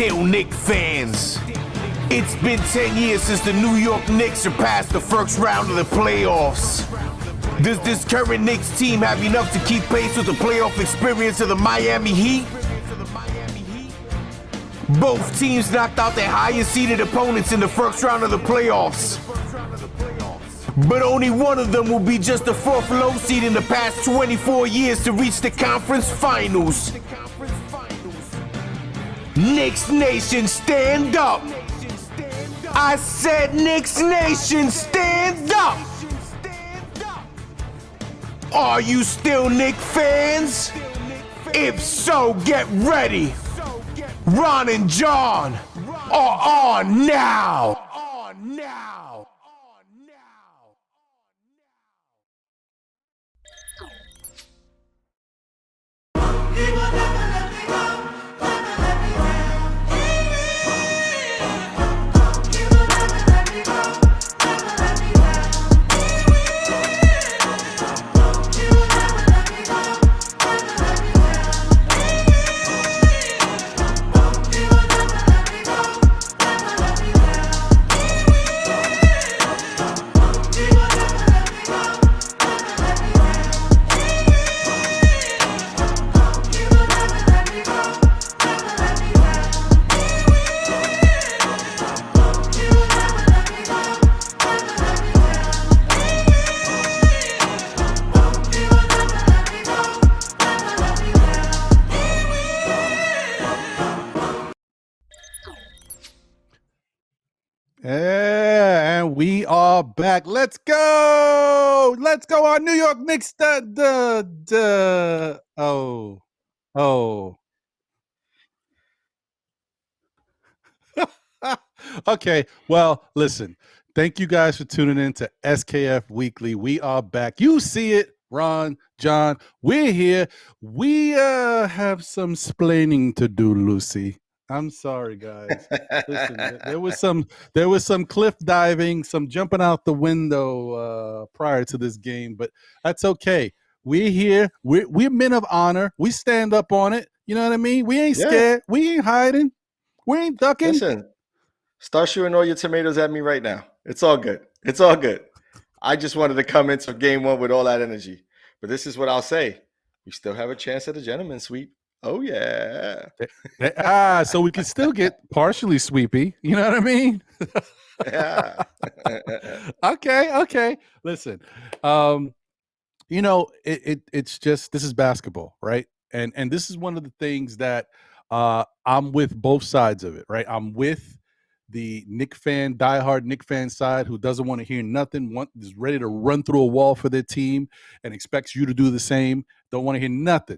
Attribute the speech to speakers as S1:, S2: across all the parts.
S1: still Knicks fans. It's been 10 years since the New York Knicks surpassed the first round of the playoffs. Does this current Knicks team have enough to keep pace with the playoff experience of the Miami Heat? Both teams knocked out their highest seeded opponents in the first round of the playoffs. But only one of them will be just the fourth low seed in the past 24 years to reach the conference finals. Knicks Nation, stand up! I said Knicks Nation, stand up! Are you still Knicks fans? If so, get ready! Ron and John are on now!
S2: And we are back. Let's go. Let's go. Our New York Knicks. Okay. Well, listen. Thank you guys for tuning in to SKF Weekly. We are back. You see it, Ron, John. We're here. We have some splaining to do, Lucy. I'm sorry, guys. Listen, there was some cliff diving, some jumping out the window prior to this game, but that's okay. We're here. We're men of honor. We stand up on it. You know what I mean? We ain't scared. We ain't hiding. We ain't ducking.
S3: Listen, start shooting all your tomatoes at me right now. It's all good. It's all good. I just wanted to come into game one with all that energy. But this is what I'll say. We still have a chance at a gentleman's sweep. Oh, yeah.
S2: So we can still get partially sweepy. You know what I mean?
S3: Yeah.
S2: Okay. Listen, it's just, this is basketball, right? And this is one of the things that I'm with both sides of it, right? I'm with the diehard Knicks fan side who doesn't want to hear nothing, is ready to run through a wall for their team and expects you to do the same, don't want to hear nothing.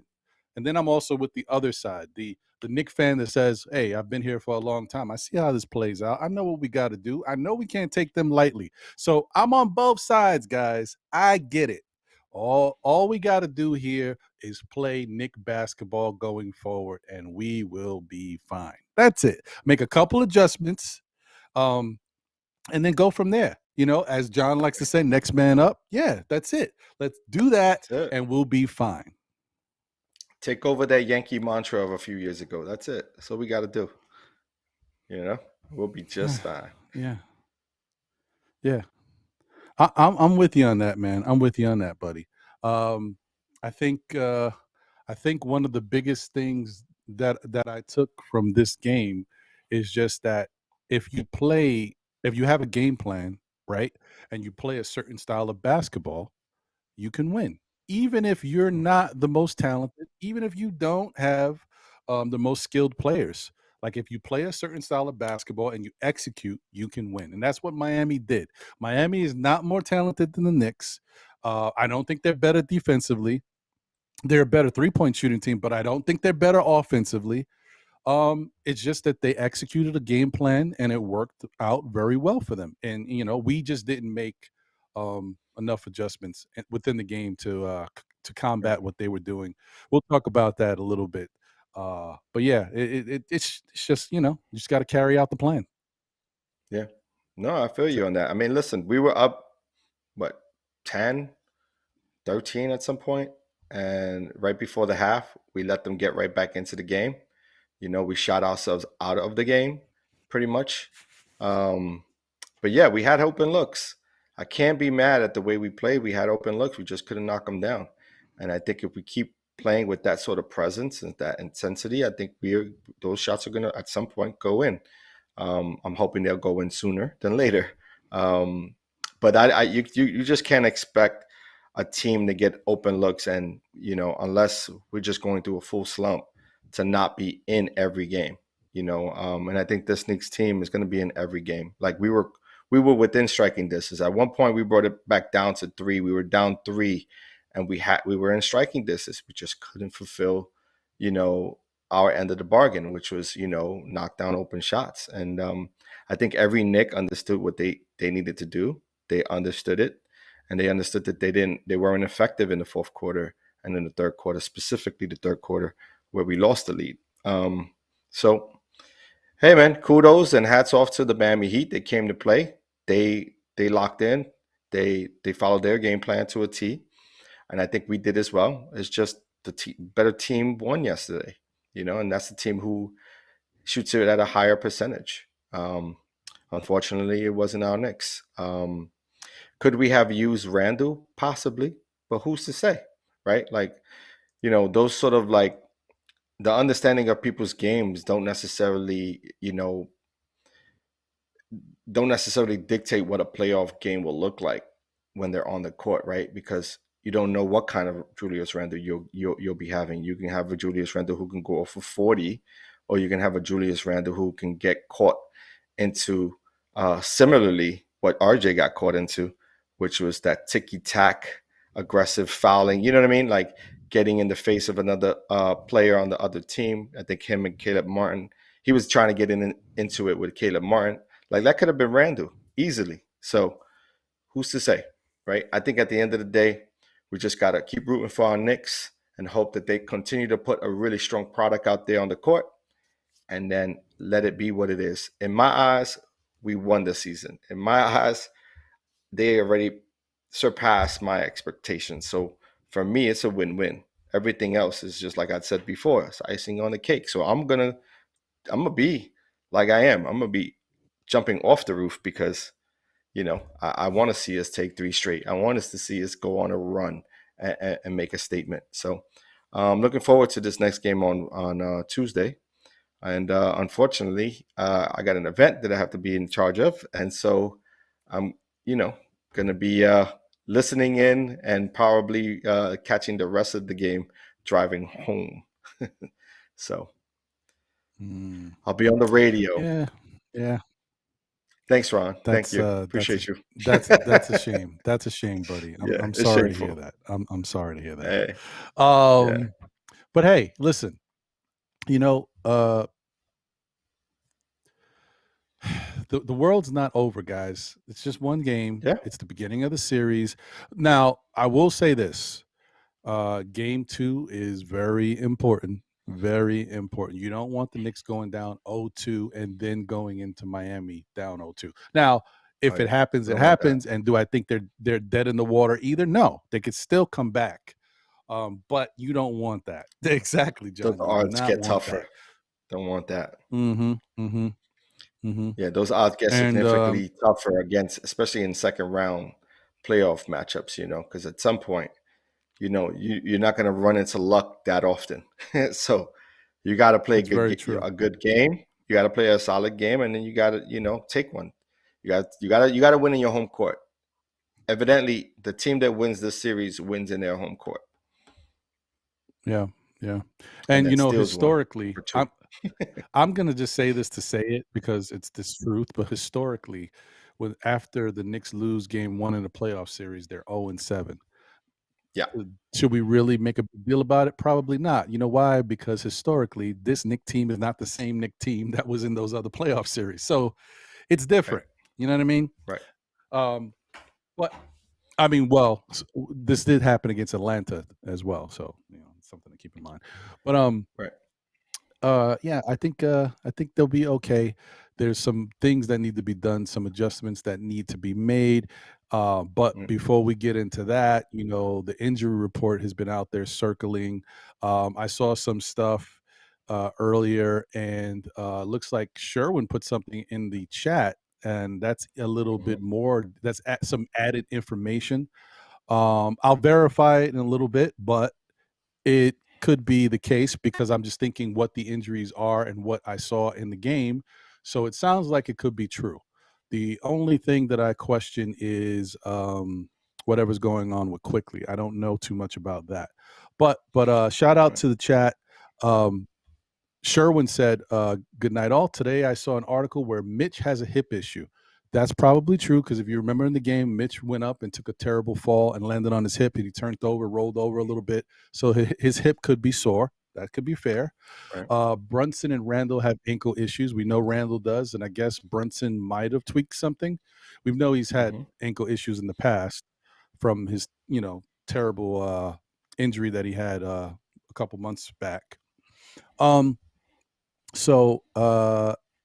S2: And then I'm also with the other side, the Knicks fan that says, hey, I've been here for a long time. I see how this plays out. I know what we got to do. I know we can't take them lightly. So I'm on both sides, guys. I get it. All we got to do here is play Knicks basketball going forward, and we will be fine. That's it. Make a couple adjustments, and then go from there. You know, as John likes to say, next man up. Yeah, that's it. Let's do that, and we'll be fine.
S3: Take over that Yankee mantra of a few years ago. That's it. That's what we got to do. You know, we'll be just fine.
S2: Yeah. I'm with you on that, man. I'm with you on that, buddy. I think one of the biggest things that I took from this game is just that if you have a game plan, right, and you play a certain style of basketball, you can win. Even if you're not the most talented, even if you don't have the most skilled players. Like if you play a certain style of basketball and you execute, you can win. And that's what Miami did. Miami is not more talented than the Knicks. I don't think they're better defensively. They're a better three-point shooting team, but I don't think they're better offensively. It's just that they executed a game plan and it worked out very well for them. And, you know, we just didn't make enough adjustments within the game to combat what they were doing. We'll talk about that a little bit. But yeah, it's just, you know, you just got to carry out the plan.
S3: Yeah. No, I feel you on that. I mean, listen, we were up, 10, 13 at some point, and right before the half, we let them get right back into the game. we shot ourselves out of the game pretty much. But yeah, we had open looks. I can't be mad at the way we played. We had open looks. We just couldn't knock them down. And I think if we keep playing with that sort of presence and that intensity, I think those shots are going to at some point go in. I'm hoping they'll go in sooner than later. But you just can't expect a team to get open looks and, unless we're just going through a full slump, to not be in every game, and I think this Knicks team is going to be in every game. Like we were within striking distance. At one point, we brought it back down to 3. We were down 3, and we were in striking distance. We just couldn't fulfill, our end of the bargain, which was, knock down open shots. And I think every Knick understood what they needed to do. They understood it, and they understood that they weren't effective in the fourth quarter and in the third quarter, specifically the third quarter where we lost the lead. So, hey man, kudos and hats off to the Miami Heat. They came to play. They locked in. They followed their game plan to a T, and I think we did as well. It's just the better team won yesterday, and that's the team who shoots it at a higher percentage. Unfortunately, it wasn't our Knicks. Could we have used Randle? Possibly, but who's to say, right? Like, those sort of like the understanding of people's games don't necessarily dictate what a playoff game will look like when they're on the court, right? Because you don't know what kind of Julius Randle you'll be having. You can have a Julius Randle who can go for 40, or you can have a Julius Randle who can get caught into similarly what RJ got caught into, which was that ticky-tack aggressive fouling. You know what I mean? Like getting in the face of another player on the other team. I think him and Caleb Martin, he was trying to get into it with Caleb Martin. Like that could have been Randle easily. So who's to say, right? I think at the end of the day, we just got to keep rooting for our Knicks and hope that they continue to put a really strong product out there on the court and then let it be what it is. In my eyes, we won the season. In my eyes, they already surpassed my expectations. So for me, it's a win-win. Everything else is just like I said before, it's icing on the cake. So I'm gonna be like I am. I'm gonna be jumping off the roof because I want to see us take 3 straight. I want us to see us go on a run and make a statement. So I'm looking forward to this next game on Tuesday. And unfortunately, I got an event that I have to be in charge of. And so I'm, going to be listening in and probably catching the rest of the game driving home. So I'll be on the radio.
S2: Yeah.
S3: Thanks, Ron. Thank you. Appreciate you.
S2: That's a shame. That's a shame, buddy. I'm sorry to hear that. I'm sorry to hear that.
S3: Hey.
S2: But hey, listen, the world's not over, guys. It's just one game.
S3: Yeah.
S2: It's the beginning of the series. Now, I will say this. Game 2 is very important. Very important. You don't want the Knicks going down 0-2 and then going into Miami down 0-2. Now, if it happens, it happens. And do I think they're dead in the water either? No, they could still come back. But you don't want that. Exactly, John.
S3: Those odds get tougher. Don't want that. Yeah, those odds get significantly tougher especially in second round playoff matchups, because at some point, you're not going to run into luck that often. So you got to play a good game. You got to play a solid game, and then you got to, take one. You got to win in your home court. Evidently, the team that wins this series wins in their home court.
S2: Yeah. And historically, I'm going to just say this to say it because it's this truth, but historically, after the Knicks lose game 1 in the playoff series, they're 0-7.
S3: Yeah.
S2: Should we really make a big deal about it? Probably not. You know why? Because historically, this Knicks team is not the same Knicks team that was in those other playoff series. So it's different. Right. You know what I mean?
S3: Right.
S2: But I mean, this did happen against Atlanta as well. So, something to keep in mind. But
S3: right.
S2: Yeah, I think they'll be okay. There's some things that need to be done, some adjustments that need to be made. But before we get into that, the injury report has been out there circling. I saw some stuff earlier, and looks like Sherwin put something in the chat, and that's a little bit more. That's some added information. I'll verify it in a little bit, but it could be the case because I'm just thinking what the injuries are and what I saw in the game. So it sounds like it could be true. The only thing that I question is whatever's going on with Quickly. I don't know too much about that. But shout out to the chat. Sherwin said, good night all. Today I saw an article where Mitch has a hip issue. That's probably true because if you remember in the game, Mitch went up and took a terrible fall and landed on his hip, and he turned over, rolled over a little bit. So his hip could be sore. That could be fair. Right. Brunson and Randle have ankle issues. We know Randle does, and I guess Brunson might have tweaked something. We know he's had ankle issues in the past from his, terrible injury that he had a couple months back.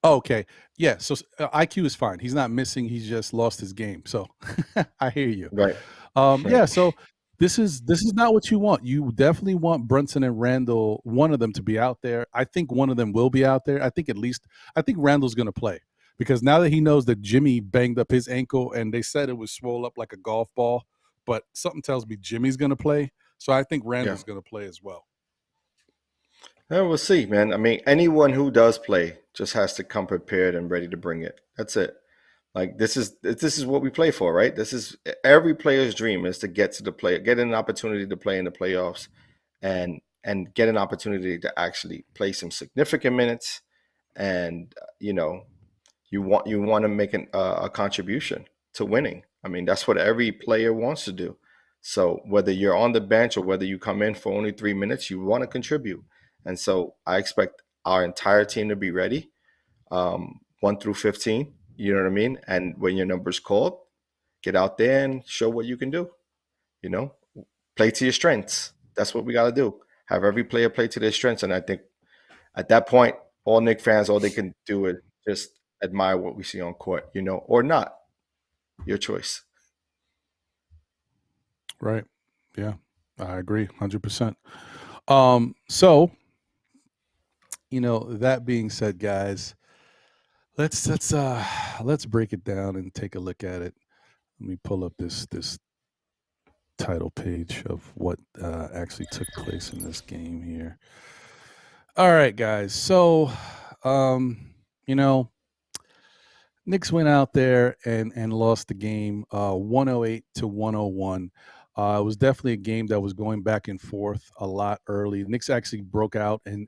S2: Okay. Yeah. So IQ is fine. He's not missing. He's just lost his game. So I hear you.
S3: Right.
S2: Yeah. So this is not what you want. You definitely want Brunson and Randle, one of them, to be out there. I think one of them will be out there. I think Randle's going to play because now that he knows that Jimmy banged up his ankle and they said it was swole up like a golf ball, but something tells me Jimmy's going to play. So I think Randle's going to play as well.
S3: Yeah, we'll see, man. I mean, anyone who does play just has to come prepared and ready to bring it. That's it. Like this is what we play for, right? This is every player's dream is to get an opportunity to play in the playoffs, and get an opportunity to actually play some significant minutes, and you want to make a contribution to winning. I mean, that's what every player wants to do. So whether you're on the bench or whether you come in for only 3 minutes, you want to contribute. And so I expect our entire team to be ready, 1 through 15. You know what I mean? And when your number's called, get out there and show what you can do. Play to your strengths. That's what we got to do. Have every player play to their strengths. And I think at that point, all Knicks fans, all they can do is just admire what we see on court, or not. Your choice.
S2: Right. Yeah, I agree 100%. So, that being said, guys, let's break it down and take a look at it. Let me pull up this title page of what actually took place in this game here. All right, guys. So, Knicks went out there and lost the game 108-101. It was definitely a game that was going back and forth a lot early. The Knicks actually broke out and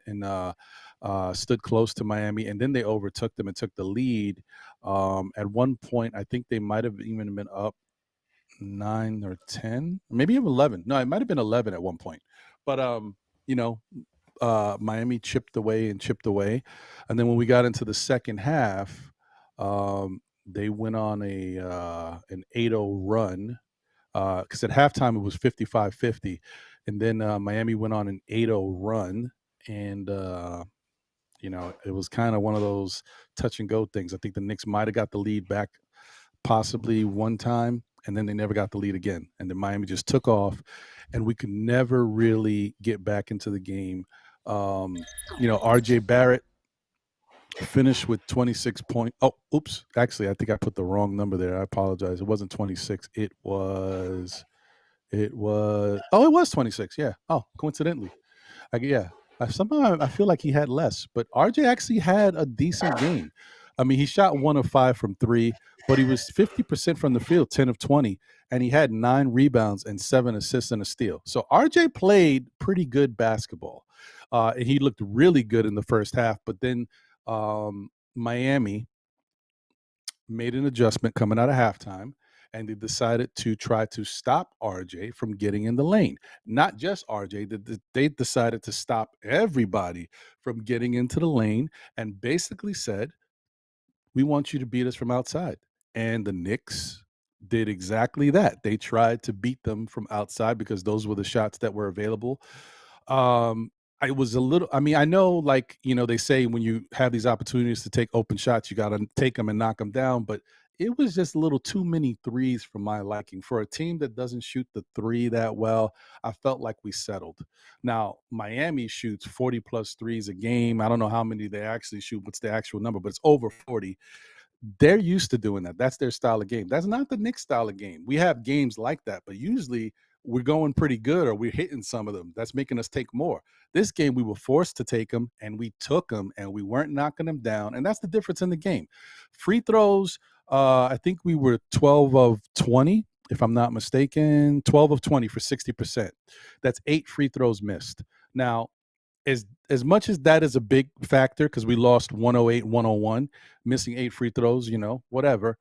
S2: stood close to Miami, and then they overtook them and took the lead. At one point, I think they might have even been up 9 or 10, maybe even 11. No, it might have been 11 at one point. But, Miami chipped away. And then when we got into the second half, they went on an 8-0 run. Because at halftime it was 55-50, and then Miami went on an 8-0 run, and it was kind of one of those touch and go things. I think the Knicks might have got the lead back possibly one time, and then they never got the lead again, and then Miami just took off, and we could never really get back into the game. RJ Barrett finished with 26 points. Oh, oops. Actually, I think I put the wrong number there. I apologize. It wasn't 26. It was 26. Yeah. Oh, coincidentally. Somehow I feel like he had less, but RJ actually had a decent game. I mean, he shot 1 of 5 from 3, but he was 50% from the field, 10 of 20, and he had 9 rebounds and 7 assists and a steal. So RJ played pretty good basketball. And he looked really good in the first half, but then Miami made an adjustment coming out of halftime, and they decided to try to stop RJ from getting in the lane. Not just RJ, they decided to stop everybody from getting into the lane and basically said, we want you to beat us from outside. And the Knicks did exactly that. They tried to beat them from outside because those were the shots that were available. I know, they say when you have these opportunities to take open shots, you got to take them and knock them down. But it was just a little too many threes for my liking. For a team that doesn't shoot the three that well, I felt like we settled. Now, Miami shoots 40 plus threes a game. I don't know how many they actually shoot, what's the actual number, but it's over 40. They're used to doing that. That's their style of game. That's not the Knicks style of game. We have games like that, but usually we're going pretty good or we're hitting some of them. That's making us take more. This game, we were forced to take them, and we took them, and we weren't knocking them down, and that's the difference in the game. Free throws, I think we were 12 of 20, if I'm not mistaken, 12 of 20 for 60%. That's 8 free throws missed. Now, as much as that is a big factor because we lost 108, 101, missing 8 free throws, whatever.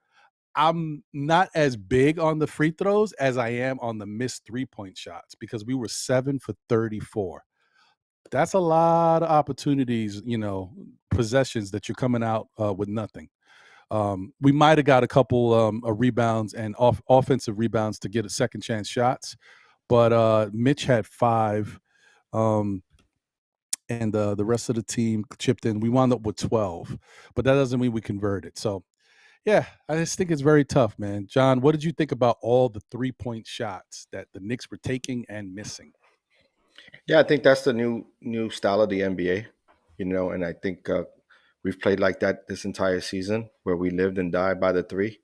S2: I'm not as big on the free throws as I am on the missed 3-point shots because we were 7 for 34. That's a lot of opportunities, possessions that you're coming out with nothing. We might have got a couple of rebounds and offensive rebounds to get a second chance shots, but Mitch had 5, and the rest of the team chipped in. We wound up with 12, but that doesn't mean we converted. So, yeah, I just think it's very tough, man. John, what did you think about all the 3-point shots that the Knicks were taking and missing?
S3: Yeah, I think that's the new style of the NBA, and I think we've played like that this entire season where we lived and died by the 3.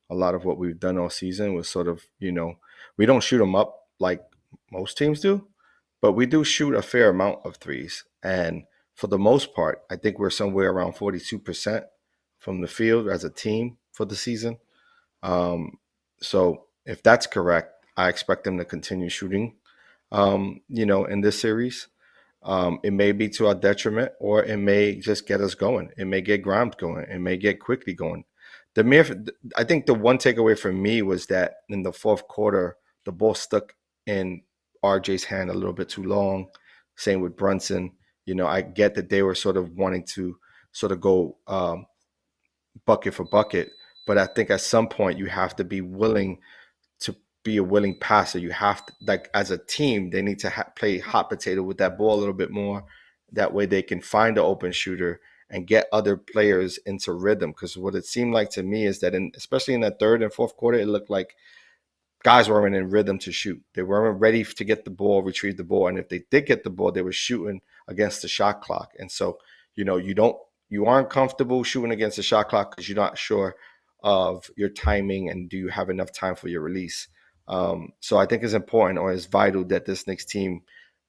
S3: A lot of what we've done all season was sort of, we don't shoot them up like most teams do, but we do shoot a fair amount of threes. And for the most part, I think we're somewhere around 42% from the field as a team for the season. So if that's correct, I expect them to continue shooting, in this series. It may be to our detriment, or it may just get us going. It may get Grimes going. It may get quickly going. I think the one takeaway for me was that in the fourth quarter, the ball stuck in RJ's hand a little bit too long. Same with Brunson. I get that they were sort of wanting to sort of go bucket for bucket, but I think at some point you have to be willing to be a willing passer. You have to, like, as a team, they need to play hot potato with that ball a little bit more. That way they can find an open shooter and get other players into rhythm. Because what it seemed like to me is that, especially in that third and fourth quarter, it looked like guys weren't in rhythm to shoot. They weren't ready to get the ball, retrieve the ball. And if they did get the ball, they were shooting against the shot clock. And so, you aren't comfortable shooting against the shot clock because you're not sure of your timing and do you have enough time for your release. So I think it's important, or it's vital, that this Knicks team,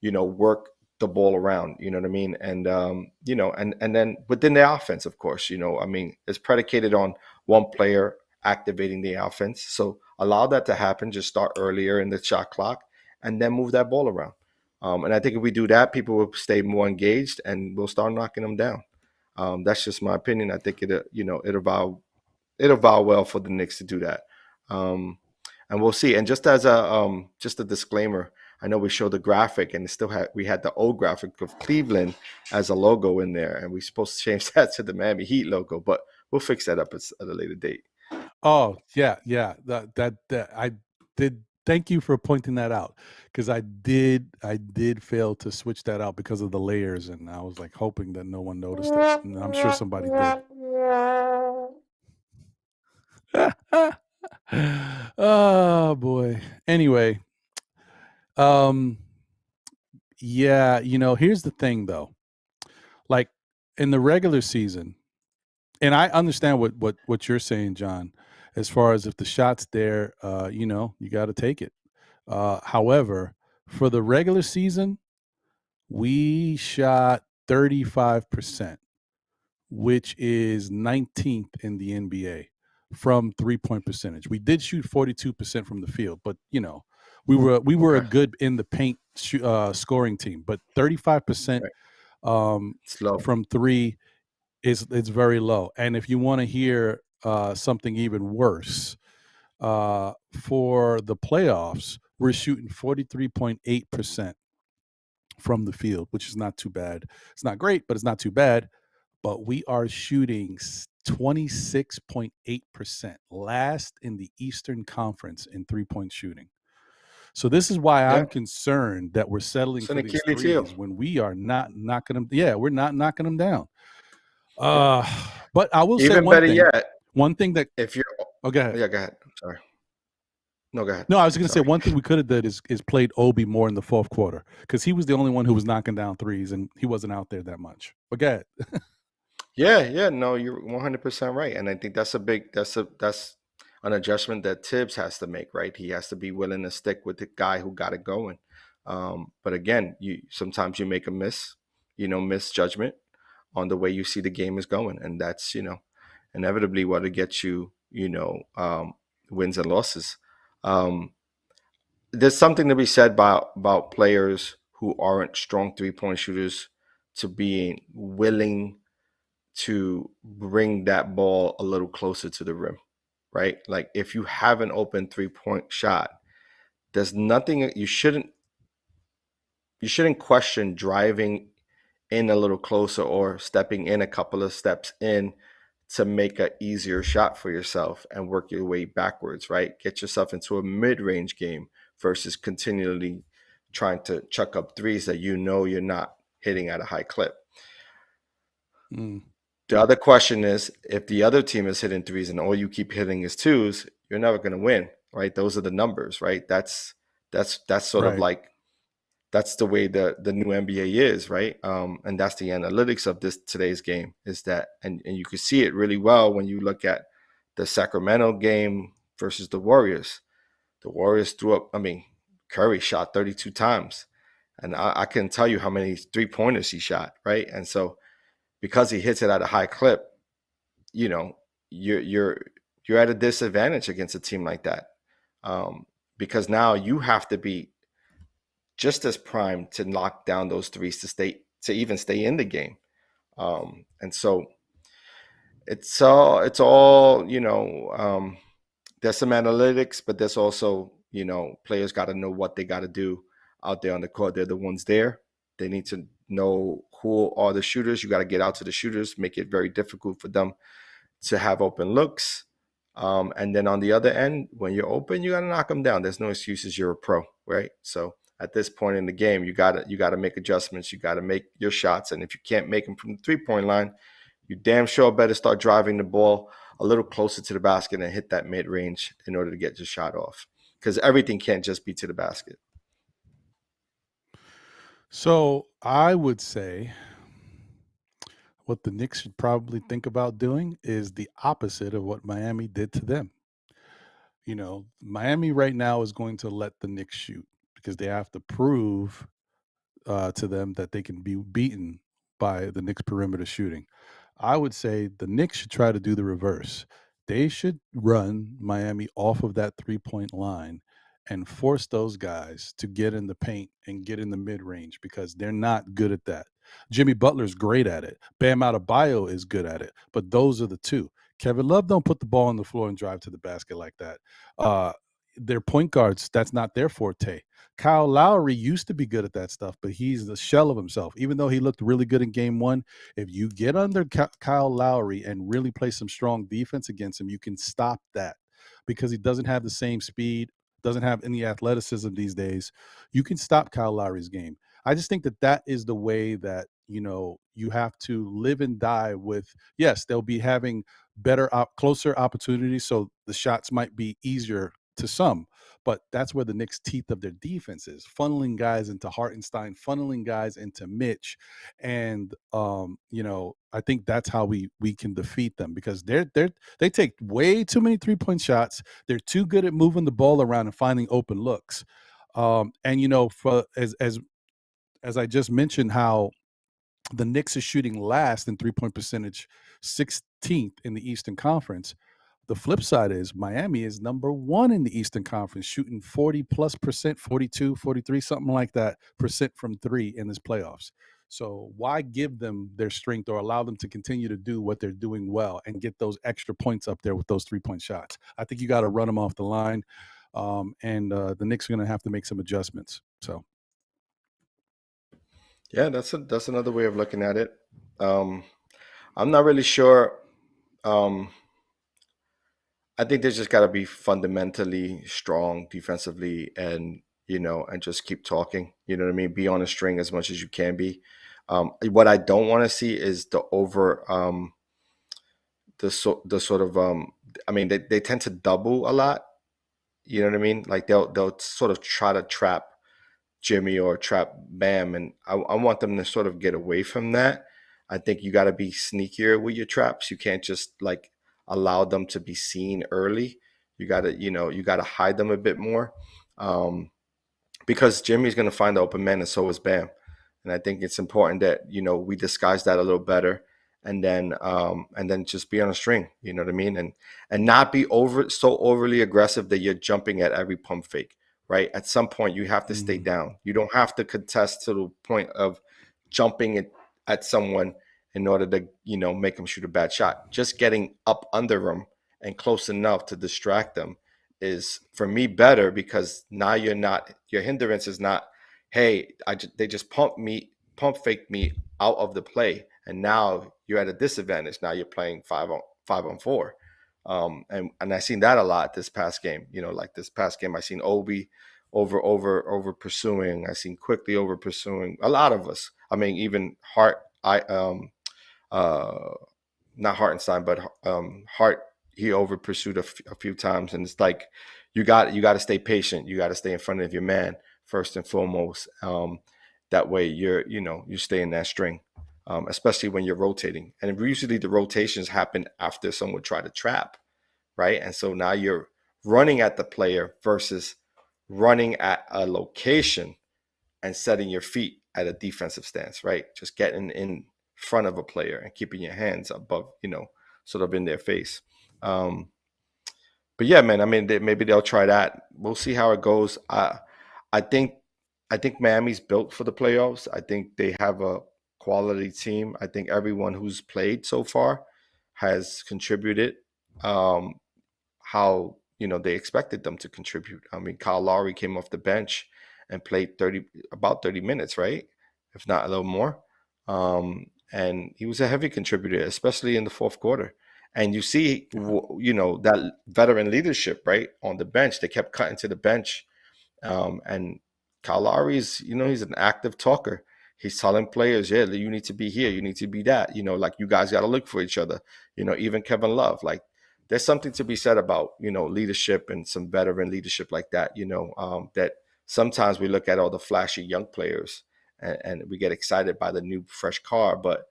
S3: work the ball around, you know what I mean? And, and then within the offense, of course, it's predicated on one player activating the offense. So allow that to happen. Just start earlier in the shot clock and then move that ball around. And I think if we do that, people will stay more engaged and we'll start knocking them down. That's just my opinion. I think it'll vow well for the Knicks to do that. And we'll see. And just as a disclaimer, I know we showed the graphic, and we had the old graphic of Cleveland as a logo in there, and we're supposed to change that to the Miami Heat logo, but we'll fix that up at a later date.
S2: Oh yeah. That I did. Thank you for pointing that out, because I did fail to switch that out because of the layers, and I was like hoping that no one noticed it. And I'm sure somebody did. Oh boy. Anyway, yeah, here's the thing though. Like in the regular season, and I understand what you're saying, John, as far as if the shot's there, you got to take it. However, for the regular season, we shot 35%, which is 19th in the NBA from 3-point percentage. We did shoot 42% from the field, but we were a good in the paint scoring team. But 35% from 3 it's very low. And if you want to hear something even worse, for the playoffs, we're shooting 43.8% from the field, which is not too bad. It's not great, but it's not too bad. But we are shooting 26.8%, last in the Eastern Conference in 3-point shooting. So this is why I'm concerned that we're settling for these threes when we are not knocking them. Yeah, we're not knocking them down. But I will say one thing. One thing that
S3: if you're
S2: Oh, go ahead.
S3: Yeah, go ahead. I'm sorry. No, go ahead.
S2: No, I was going to say
S3: Sorry.
S2: one thing we could have did is played Obi more in the fourth quarter because he was the only one who was knocking down threes and he wasn't out there that much. But go ahead.
S3: Yeah, no, you're 100% right, and I think that's an adjustment that Thibs has to make, right? He has to be willing to stick with the guy who got it going. But again, sometimes you make a misjudgment on the way you see the game is going, and that's inevitably what it gets you, wins and losses. There's something to be said about players who aren't strong 3-point shooters to being willing to bring that ball a little closer to the rim, right? Like if you have an open 3-point shot, there's nothing you shouldn't question driving in a little closer or stepping in a couple of steps in to make an easier shot for yourself and work your way backwards, right? Get yourself into a mid-range game versus continually trying to chuck up threes that you're not hitting at a high clip. The other question is, if the other team is hitting threes and all you keep hitting is twos, you're never going to win, right? Those are the numbers, right? That's sort of like, that's the way the new NBA is, right? And that's the analytics of today's game is that, and you can see it really well when you look at the Sacramento game versus the Warriors. The Warriors threw up, Curry shot 32 times. And I couldn't tell you how many 3-pointers he shot, right? And so because he hits it at a high clip, you're at a disadvantage against a team like that, because now you have to be just as primed to knock down those threes to even stay in the game, and so it's all there's some analytics, but there's also players got to know what they got to do out there on the court. They're the ones there. They need to know who are the shooters. You got to get out to the shooters, make it very difficult for them to have open looks. And then on the other end, when you're open, you got to knock them down. There's no excuses. You're a pro, right? So at this point in the game, you got to make adjustments. You got to make your shots. And if you can't make them from the 3-point line, you damn sure better start driving the ball a little closer to the basket and hit that mid-range in order to get your shot off, because everything can't just be to the basket.
S2: So I would say what the Knicks should probably think about doing is the opposite of what Miami did to them. Miami right now is going to let the Knicks shoot because they have to prove to them that they can be beaten by the Knicks perimeter shooting. I would say the Knicks should try to do the reverse. They should run Miami off of that 3-point line and force those guys to get in the paint and get in the mid-range because they're not good at that. Jimmy Butler's great at it. Bam Adebayo is good at it. But those are the two. Kevin Love don't put the ball on the floor and drive to the basket like that. Their point guards, that's not their forte. Kyle Lowry used to be good at that stuff, but he's the shell of himself. Even though he looked really good in game one, if you get under Kyle Lowry and really play some strong defense against him, you can stop that because he doesn't have the same speed, doesn't have any athleticism these days. You can stop Kyle Lowry's game. I just think that is the way that, you have to live and die with. Yes, they'll be having better, closer opportunities, so the shots might be easier to some, but that's where the Knicks' teeth of their defense is, funneling guys into Hartenstein, funneling guys into Mitch. And, I think that's how we can defeat them because they take way too many 3-point shots. They're too good at moving the ball around and finding open looks. And, for as I just mentioned, how the Knicks is shooting last in 3-point percentage, 16th in the Eastern Conference. The flip side is Miami is number 1 in the Eastern Conference, shooting 40+%, 42, 43, something like that percent from 3 in this playoffs. So why give them their strength or allow them to continue to do what they're doing well and get those extra points up there with those 3-point shots? I think you got to run them off the line, and the Knicks are going to have to make some adjustments. So.
S3: Yeah, that's another way of looking at it. I'm not really sure. I think they just got to be fundamentally strong defensively, and and just keep talking. You know what I mean? Be on a string as much as you can be. What I don't want to see is the I mean, they tend to double a lot. You know what I mean? Like they'll sort of try to trap Jimmy or trap Bam, and I want them to sort of get away from that. I think you got to be sneakier with your traps. You can't just like allow them to be seen early. You got to, you got to hide them a bit more, because Jimmy's going to find the open man, and so is Bam. And I think it's important that we disguise that a little better, and then just be on a string. You know what I mean? And not be so overly aggressive that you're jumping at every pump fake. Right. At some point, you have to stay down. You don't have to contest to the point of jumping at someone in order to, make them shoot a bad shot. Just getting up under them and close enough to distract them is, for me, better, because now your hindrance is not, hey, they just pump fake me out of the play, and now you're at a disadvantage. Now you're playing 5-on-4. And I seen that a lot this past game. Like this past game, I seen Obi over pursuing. I seen Quickly over pursuing. A lot of us. I mean, even Hart. Not Hartenstein, but Hart. He over pursued a few times, and it's like you got to stay patient. You got to stay in front of your man first and foremost. That way you stay in that string. Especially when you're rotating. And usually the rotations happen after someone try to trap, right? And so now you're running at the player versus running at a location and setting your feet at a defensive stance, right? Just getting in front of a player and keeping your hands above, sort of in their face. But yeah, man, I mean, maybe they'll try that. We'll see how it goes. I think Miami's built for the playoffs. I think they have a quality team. I think everyone who's played so far has contributed how they expected them to contribute. I mean, Kyle Lowry came off the bench and played about 30 minutes, right? If not a little more. And he was a heavy contributor, especially in the fourth quarter. And you see, that veteran leadership, right, on the bench. They kept cutting to the bench. And Kyle Lowry's, he's an active talker. He's telling players, yeah, you need to be here. You need to be that. Like, you guys got to look for each other. Even Kevin Love. Like, there's something to be said about, leadership and some veteran leadership like that, that sometimes we look at all the flashy young players and we get excited by the new fresh car. But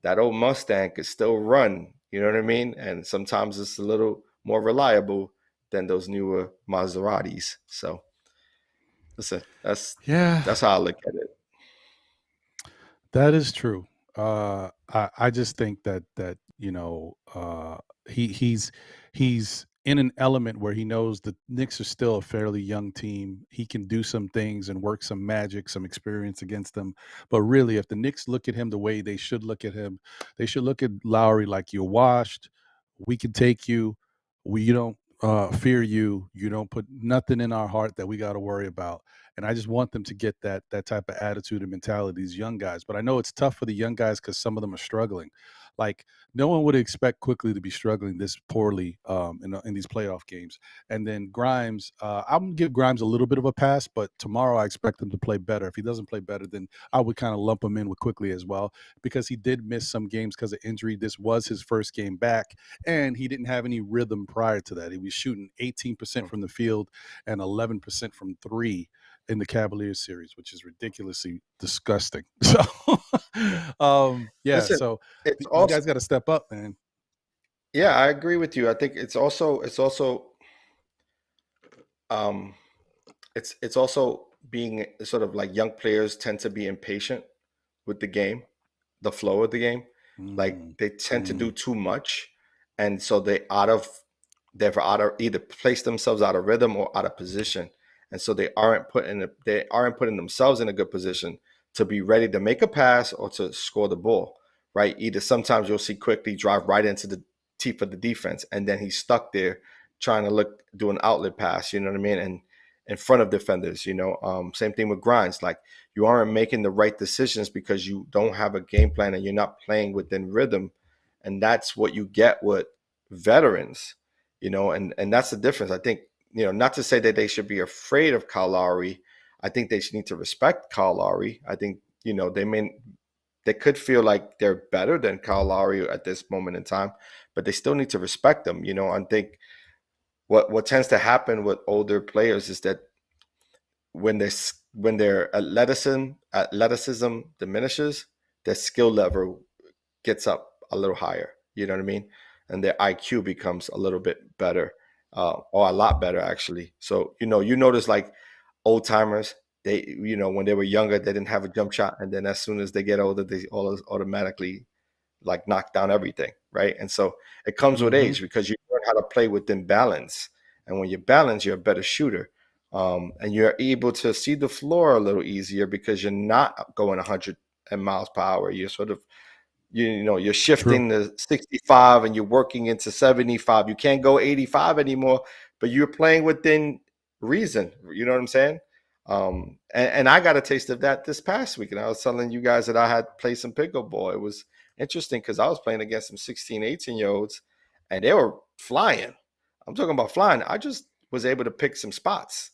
S3: that old Mustang could still run. You know what I mean? And sometimes it's a little more reliable than those newer Maseratis. So, listen, that's how I look at it.
S2: That is true. I just think that he's in an element where he knows the Knicks are still a fairly young team. He can do some things and work some magic, some experience against them. But really, if the Knicks look at him the way they should look at him, they should look at Lowry like, you're washed. We can take you. We don't fear you. You don't put nothing in our heart that we got to worry about. And I just want them to get that type of attitude and mentality, these young guys. But I know it's tough for the young guys because some of them are struggling. Like, no one would expect Quickly to be struggling this poorly in these playoff games. And then Grimes, I'm going to give Grimes a little bit of a pass, but tomorrow I expect him to play better. If he doesn't play better, then I would kind of lump him in with Quickly as well, because he did miss some games because of injury. This was his first game back, and he didn't have any rhythm prior to that. He was shooting 18% from the field and 11% from three in the Cavaliers series, which is ridiculously disgusting. So,
S3: Listen,
S2: so
S3: it's
S2: you
S3: also,
S2: guys got to step up, man.
S3: yeah, I agree with you. I think it's also being sort of like, young players tend to be impatient with the game, the flow of the game. Like, they tend to do too much, and so they're either place themselves out of rhythm or out of position. And so they aren't putting themselves in a good position to be ready to make a pass or to score the ball, right? Either sometimes you'll see Quickly drive right into the teeth of the defense, and then he's stuck there trying to do an outlet pass, you know what I mean? And in front of defenders, same thing with Grimes. Like, you aren't making the right decisions because you don't have a game plan and you're not playing within rhythm. And that's what you get with veterans, and that's the difference. I think, not to say that they should be afraid of Kyle Lowry. I think they should need to respect Kyle Lowry. I think, they may they could feel like they're better than Kyle Lowry at this moment in time, but they still need to respect them, you know. I think what tends to happen with older players is that when their athleticism diminishes, their skill level gets up a little higher. You know what I mean? And their IQ becomes a little bit better, or a lot better actually. So you notice like old timers, they when they were younger, they didn't have a jump shot, and then as soon as they get older, they all automatically like knock down everything, right? And so it comes with age because you learn how to play within balance, and when you balance, you're a better shooter. And you're able to see the floor a little easier because you're not going 100 miles per hour. You're sort of, you're shifting to 65 and you're working into 75. You can't go 85 anymore, but you're playing within reason. You know what I'm saying? And I got a taste of that this past week. And I was telling you guys that I had played some pickleball. It was interesting because I was playing against some 16, 18-year-olds and they were flying. I'm talking about flying. I just was able to pick some spots.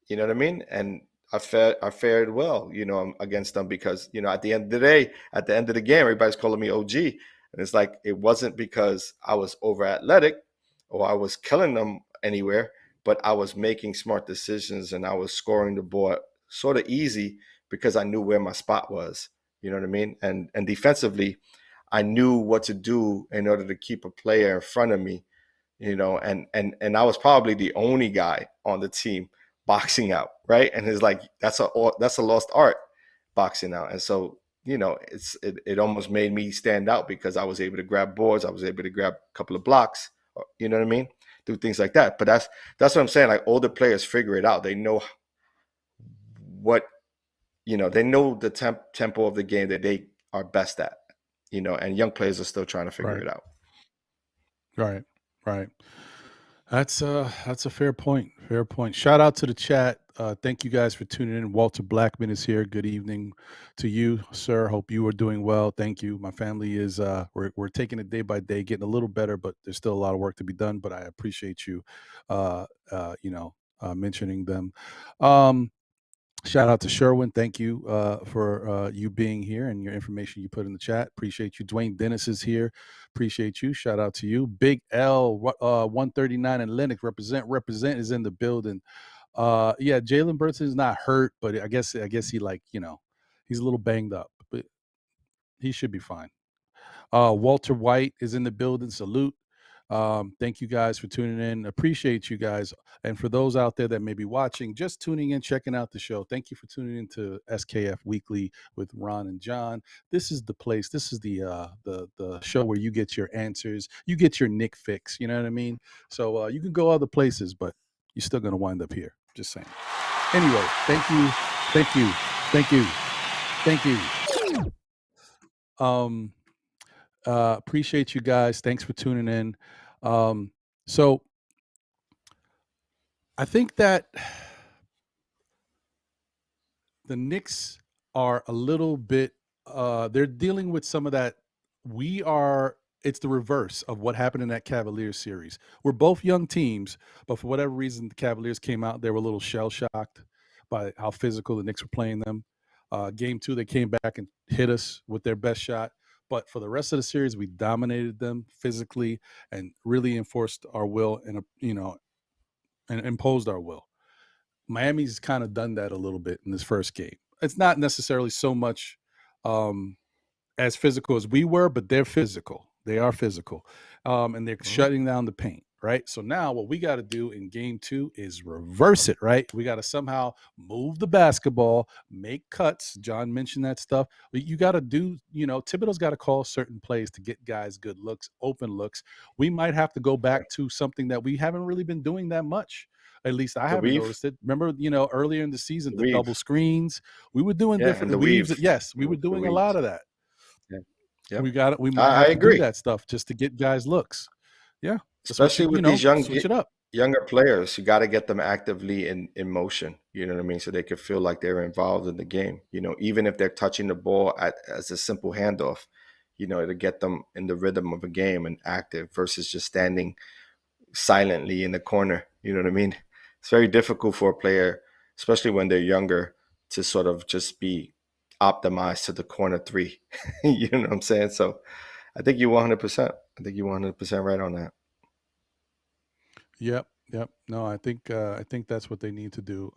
S3: You know what I mean? And I fared well, against them because, at the end of the day, at the end of the game, everybody's calling me OG. And it's like, it wasn't because I was over athletic or I was killing them anywhere, but I was making smart decisions and I was scoring the ball sort of easy because I knew where my spot was. You know what I mean? And defensively, I knew what to do in order to keep a player in front of me, and I was probably the only guy on the team boxing out, right? And it's like that's a lost art, boxing out. And so it almost made me stand out because I was able to grab boards, I was able to grab a couple of blocks, you know what I mean, do things like that. But that's what I'm saying. Like older players figure it out. They know what they know the tempo of the game that they are best at, and young players are still trying to figure it out.
S2: Right. That's a fair point. Shout out to the chat. Thank you guys for tuning in. Walter Blackman is here. Good evening to you, sir. Hope you are doing well. Thank you. My family is we're taking it day by day, getting a little better, but there's still a lot of work to be done. But I appreciate you mentioning them. Shout out to Sherwin. Thank you for you being here and your information you put in the chat. Appreciate you. Dwayne Dennis is here. Appreciate you. Shout out to you. Big L 139 and Lennox represent is in the building. Yeah, Jalen Brunson is not hurt, but I guess he he's a little banged up, but he should be fine. Walter White is in the building. Salute. Thank you guys for tuning in. Appreciate you guys. And for those out there that may be watching, just tuning in, checking out the show, thank you for tuning in to SKF Weekly with Ron and John. This is the place. This is the show where you get your answers. You get your Knick fix. You know what I mean? So you can go other places, but you're still going to wind up here. Just saying. Anyway, thank you. Appreciate you guys. Thanks for tuning in. So I think that the Knicks are a little bit they're dealing with some of that. It's the reverse of what happened in that Cavaliers series. We're both young teams, but for whatever reason the Cavaliers came out, they were a little shell-shocked by how physical the Knicks were playing them. Game 2, they came back and hit us with their best shot. But for the rest of the series, we dominated them physically and really enforced our will and imposed our will. Miami's kind of done that a little bit in this first game. It's not necessarily so much as physical as we were, but they're physical. They are physical. And they're shutting down the paint, right? So now what we got to do in game 2 is reverse it, right? We got to somehow move the basketball, make cuts. John mentioned that stuff. You got to do, Thibodeau's got to call certain plays to get guys good looks, open looks. We might have to go back to something that we haven't really been doing that much. At least I haven't noticed it. Remember, earlier in the season, the double screens, we were doing different weaves. Yes, we were doing a lot of that.
S3: Yeah.
S2: We might have to do that stuff just to get guys looks. Yeah.
S3: Especially with these younger players, you got to get them actively in motion. You know what I mean? So they can feel like they're involved in the game. Even if they're touching the ball as a simple handoff, to get them in the rhythm of a game and active versus just standing silently in the corner. You know what I mean? It's very difficult for a player, especially when they're younger, to sort of just be optimized to the corner three. You know what I'm saying? So I think you're 100%. I think you're 100% right on that.
S2: Yep, yep. No, I think that's what they need to do.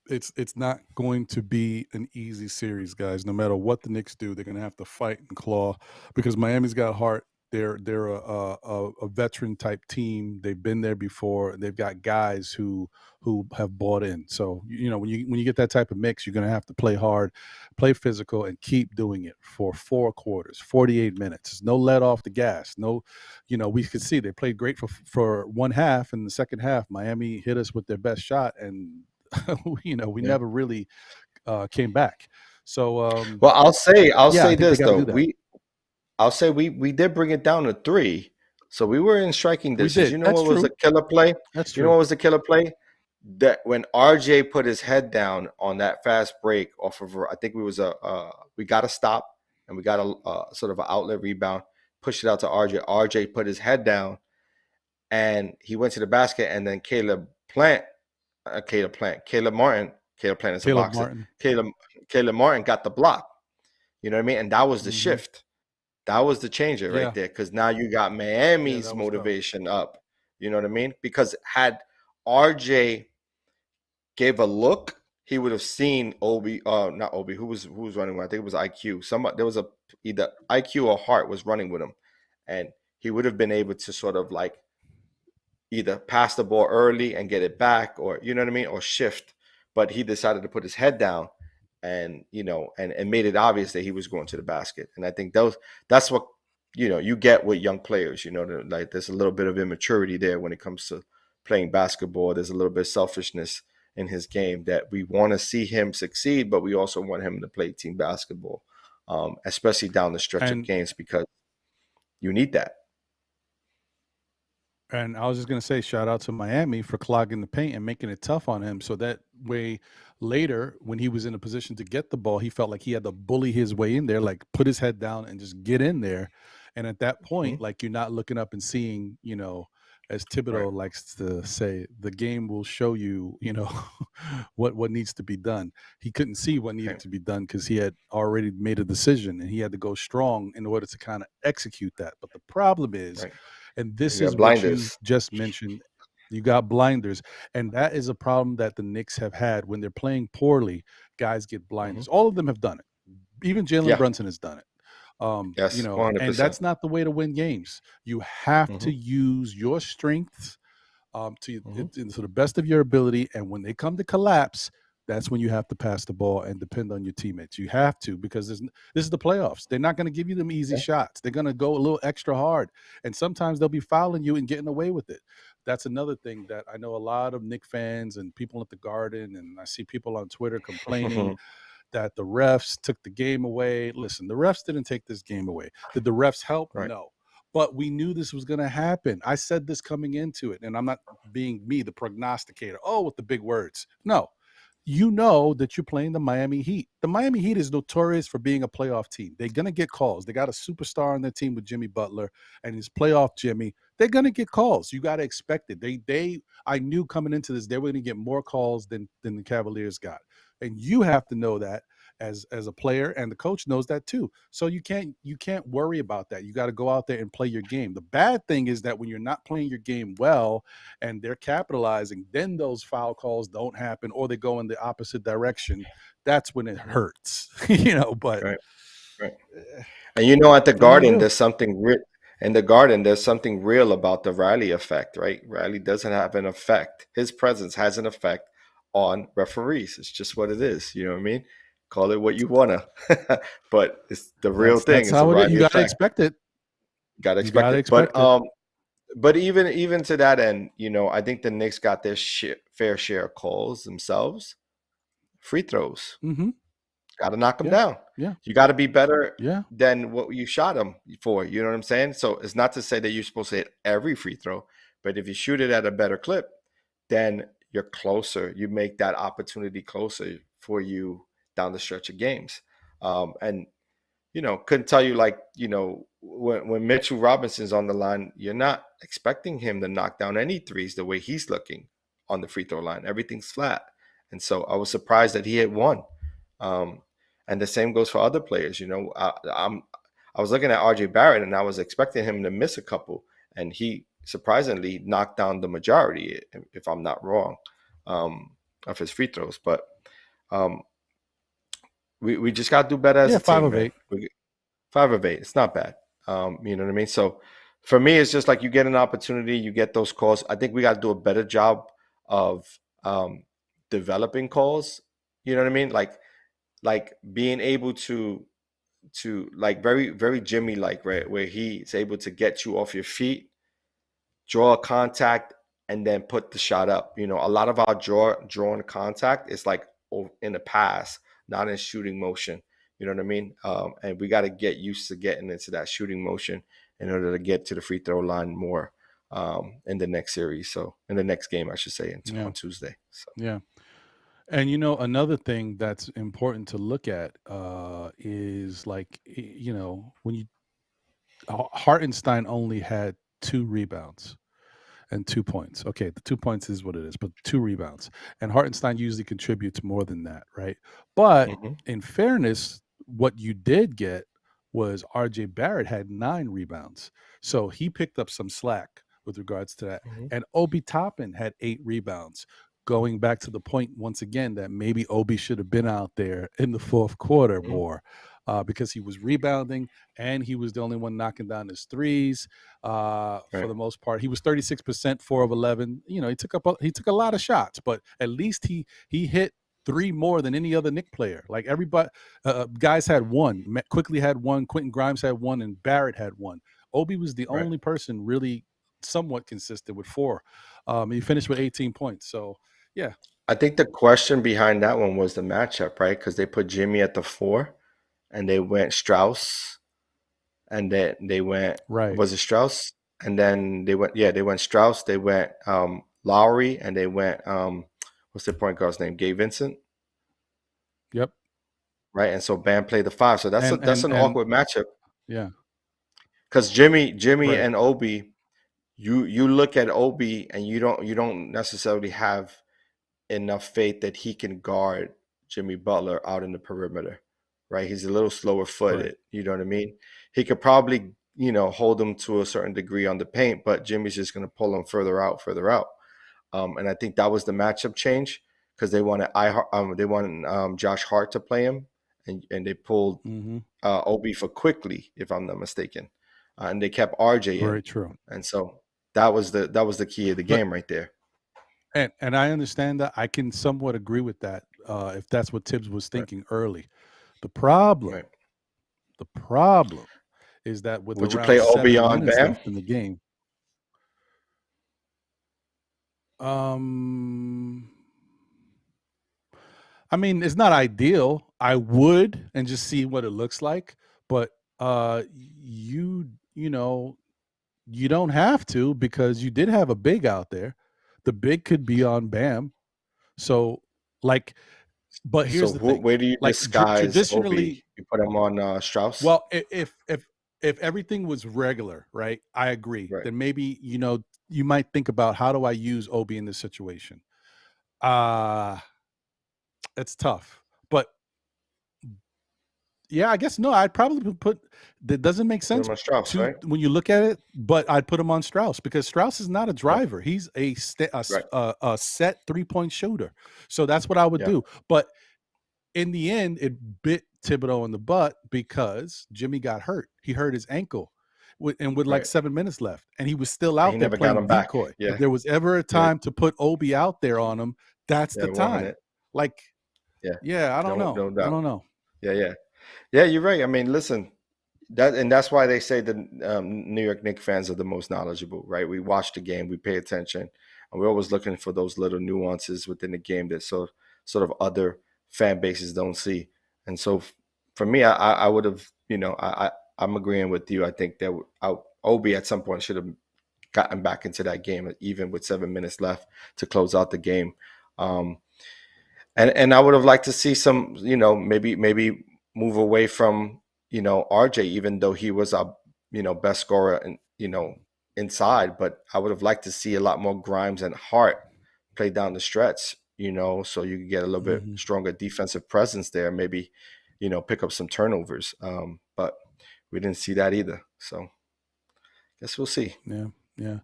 S2: It's not going to be an easy series, guys. No matter what the Knicks do, they're going to have to fight and claw because Miami's got heart. They're a veteran type team. They've been there before. They've got guys who have bought in. So when you get that type of mix, you're going to have to play hard, play physical, and keep doing it for 4 quarters, 48 minutes. No let off the gas. No, we could see they played great for one half. In the second half, Miami hit us with their best shot, and we never really came back. So
S3: well, I'll say this though. I'll say we did bring it down to 3. So we were in striking distance. You know what was the killer play?
S2: That's true.
S3: You know what was the killer play? That when RJ put his head down on that fast break off of, I think we got a stop and we got a sort of an outlet rebound, pushed it out to RJ. RJ put his head down and he went to the basket, and then Caleb Plant is a boxer. Caleb Martin got the block. You know what I mean? And that was the shift. That was the changer right there, because now you got Miami's motivation up. You know what I mean? Because had RJ gave a look, he would have seen not Obi, who was running with him? I think it was IQ. There was either IQ or Hart was running with him, and he would have been able to sort of like either pass the ball early and get it back, or you know what I mean, or shift. But he decided to put his head down and and made it obvious that he was going to the basket. And I think that's what you get with young players. Like there's a little bit of immaturity there when it comes to playing basketball. There's a little bit of selfishness in his game that we want to see him succeed, but we also want him to play team basketball, especially down the stretch of games, because you need that.
S2: And I was just going to say, shout out to Miami for clogging the paint and making it tough on him. So that way later, when he was in a position to get the ball, he felt like he had to bully his way in there, like put his head down and just get in there. And at that point, like you're not looking up and seeing, as Thibodeau likes to say, the game will show you, what needs to be done. He couldn't see what needed to be done because he had already made a decision and he had to go strong in order to kind of execute that. But the problem is, and this is what you just mentioned, you got blinders. And that is a problem that the Knicks have had when they're playing poorly. Guys get blinders. All of them have done it. Even Jalen Brunson has done it.
S3: Yes, 100%.
S2: And that's not the way to win games. You have to use your strengths to the best of your ability. And when they come to collapse, that's when you have to pass the ball and depend on your teammates. You have to, because this is the playoffs. They're not going to give you them easy shots. They're going to go a little extra hard. And sometimes they'll be fouling you and getting away with it. That's another thing that I know a lot of Knicks fans and people at the Garden, and I see people on Twitter complaining that the refs took the game away. Listen, the refs didn't take this game away. Did the refs help? No. But we knew this was going to happen. I said this coming into it, and I'm not being me, the prognosticator. Oh, with the big words. No. You know that you're playing the Miami Heat. The Miami Heat is notorious for being a playoff team. They're going to get calls. They got a superstar on their team with Jimmy Butler and his playoff Jimmy. They're going to get calls. You got to expect it. I knew coming into this, they were going to get more calls than the Cavaliers got. And you have to know that as a player, and the coach knows that too. So you can't worry about that. You got to go out there and play your game. The bad thing is that when you're not playing your game well and they're capitalizing, then those foul calls don't happen, or they go in the opposite direction. That's when it hurts, but
S3: right. And at the Garden, there's something there's something real about the Riley effect, right? Riley doesn't have an effect. His presence has an effect on referees. It's just what it is. You know what I mean? Call it what you wanna, but it's the real thing.
S2: That's how it is. You gotta expect it.
S3: Gotta expect it. But even to that end, I think the Knicks got their fair share of calls themselves. Free throws. Got to knock them down.
S2: Yeah.
S3: You got to be better than what you shot them for. You know what I'm saying? So it's not to say that you're supposed to hit every free throw, but if you shoot it at a better clip, then you're closer. You make that opportunity closer for you down the stretch of games. And couldn't tell you, like, when Mitchell Robinson's on the line, you're not expecting him to knock down any threes the way he's looking on the free throw line. Everything's flat. And so I was surprised that he hit one. And the same goes for other players. I was looking at RJ Barrett, and I was expecting him to miss a couple, and he surprisingly knocked down the majority, if I'm not wrong, of his free throws. But we just got to do better as a team.
S2: 5 of 8.
S3: 5 of 8. It's not bad. You know what I mean? So for me, it's just like you get an opportunity, you get those calls. I think we got to do a better job of developing calls. You know what I mean? Like being able to like very, very Jimmy like, right, where he's able to get you off your feet, draw a contact, and then put the shot up. A lot of our drawing contact is like in the pass, not in shooting motion. You know what I mean? And we got to get used to getting into that shooting motion in order to get to the free throw line more in the next series. So in the next game, I should say, on Tuesday. So.
S2: Yeah. And, another thing that's important to look at is like, when Hartenstein only had 2 rebounds and 2 points. Okay, the 2 points is what it is, but 2 rebounds. And Hartenstein usually contributes more than that, right? But in fairness, what you did get was RJ Barrett had 9 rebounds. So he picked up some slack with regards to that. And Obi Toppin had 8 rebounds. Going back to the point once again that maybe Obi should have been out there in the fourth quarter more because he was rebounding and he was the only one knocking down his threes for the most part. He was 36%, 4 of 11. He took a lot of shots, but at least he hit 3 more than any other Knicks player. Like everybody, guys had 1. Quickly had 1. Quentin Grimes had 1, and Barrett had 1. Obi was the only person really somewhat consistent with 4. He finished with 18 points. So. Yeah,
S3: I think the question behind that one was the matchup, right? Because they put Jimmy at the 4, and they went Strauss, and then they went Was it Strauss? And then they went Strauss. They went Lowry, and they went what's the point guard's name? Gabe Vincent.
S2: Yep.
S3: Right, and so Bam played the 5. So that's an awkward matchup.
S2: Yeah,
S3: because Jimmy and Obi, you look at Obi and you don't necessarily have enough faith that he can guard Jimmy Butler out in the perimeter, right? He's a little slower footed. Right. You know what I mean? He could probably, hold him to a certain degree on the paint, but Jimmy's just going to pull him further out. And I think that was the matchup change because they wanted Josh Hart to play him, and they pulled Obi for quickly, if I'm not mistaken, and they kept RJ in.
S2: Very true.
S3: And so that was the key of the game right there.
S2: And I understand that. I can somewhat agree with that if that's what Thibs was thinking early. The problem is that with
S3: would you play Obi on Bam
S2: in the game? I mean, it's not ideal. I would and just see what it looks like, but you don't have to because you did have a big out there. The big could be on Bam. So, but here's the thing.
S3: Where do you disguise traditionally, Obi? You put him on Strauss?
S2: Well, if everything was regular, right, I agree. Right. Then maybe, you might think about how do I use Obi in this situation? It's tough. But, yeah, I guess no, I'd probably that doesn't make sense
S3: Strauss, right?
S2: When you look at it, but I'd put him on Strauss because Strauss is not a driver. Right. He's a set 3-point shooter. So that's what I would do. But in the end, it bit Thibodeau in the butt because Jimmy got hurt. He hurt his ankle with like 7 minutes left, and he was still out there playing decoy. Yeah. If there was ever a time to put Obi out there on him, that's the time. I don't know. I don't know.
S3: Yeah, you're right. I mean, listen, that's why they say the New York Knicks fans are the most knowledgeable, right? We watch the game, we pay attention, and we're always looking for those little nuances within the game that sort of other fan bases don't see. And so, for me, I would have, I'm agreeing with you. I think that Obi at some point should have gotten back into that game, even with 7 minutes left to close out the game. And I would have liked to see some, maybe move away from, RJ, even though he was our, best scorer and, inside. But I would have liked to see a lot more Grimes and Hart play down the stretch, so you could get a little bit stronger defensive presence there. Maybe, pick up some turnovers. But we didn't see that either. So guess we'll see.
S2: Yeah.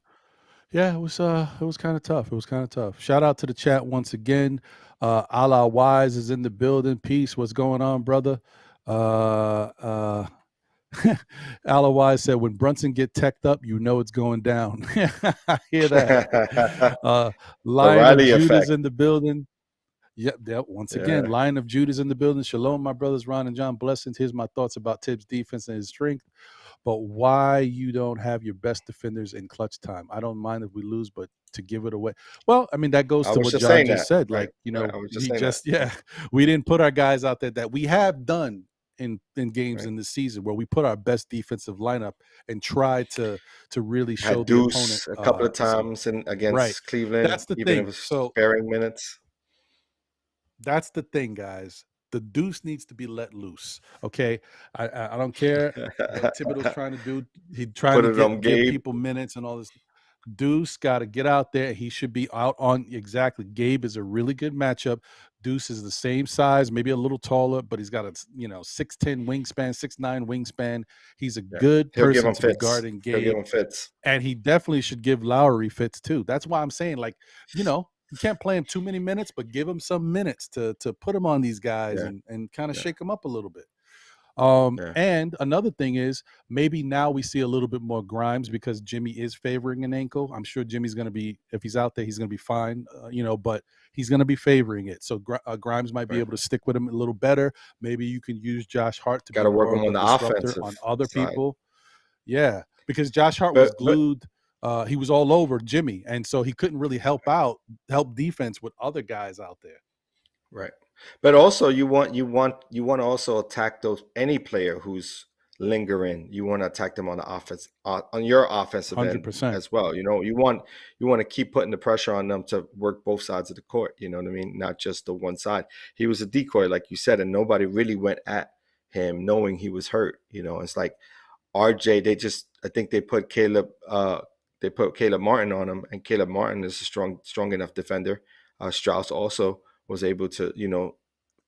S2: Yeah, it was kind of tough. It was kind of tough. Shout out to the chat once again. Allah Wise is in the building. Peace. What's going on, brother? Allah Wise said, when Brunson get teched up, you know it's going down. I hear that. Lion of Judah's in the building. Yep. Once again, Lion of Judah's in the building. Shalom, my brothers, Ron and John. Blessings. Here's my thoughts about Thibs' defense and his strength. But why you don't have your best defenders in clutch time? I don't mind if we lose, but to give it away. Well, I mean, that goes to what John just said. Right. Like, we didn't put our guys out there that we have done in games in this season where we put our best defensive lineup and try to really show the opponent
S3: a couple of times against Cleveland.
S2: That's the thing.
S3: So sparing minutes.
S2: That's the thing, guys. The Deuce needs to be let loose. Okay, I don't care what Thibodeau's trying to do. He's trying to give people minutes and all this. Deuce got to get out there. He should be out on exactly. Gabe is a really good matchup. Deuce is the same size, maybe a little taller, but he's got a 6'10" wingspan, 6'9" wingspan. He's a good person to be guarding Gabe.
S3: He'll give him fits.
S2: And he definitely should give Lowry fits too. That's why I'm saying, like, you can't play him too many minutes, but give him some minutes to put him on these guys and kind of shake them up a little bit. And another thing is maybe now we see a little bit more Grimes because Jimmy is favoring an ankle. I'm sure Jimmy's going to be, if he's out there, he's going to be fine, but he's going to be favoring it. So Grimes might be able to stick with him a little better. Maybe you can use Josh Hart to
S3: work him on the offensive
S2: on other people. Yeah, because Josh Hart was glued. He was all over Jimmy, and so he couldn't really help defense with other guys out there.
S3: Right. But also you want to also attack any player who's lingering. You want to attack them on the offense, on your offensive 100%. End as well. You want to keep putting the pressure on them to work both sides of the court. You know what I mean? Not just the one side. He was a decoy, like you said, and nobody really went at him knowing he was hurt. It's like RJ. I think they put Caleb Martin on him, and Caleb Martin is a strong enough defender. Strauss also was able to,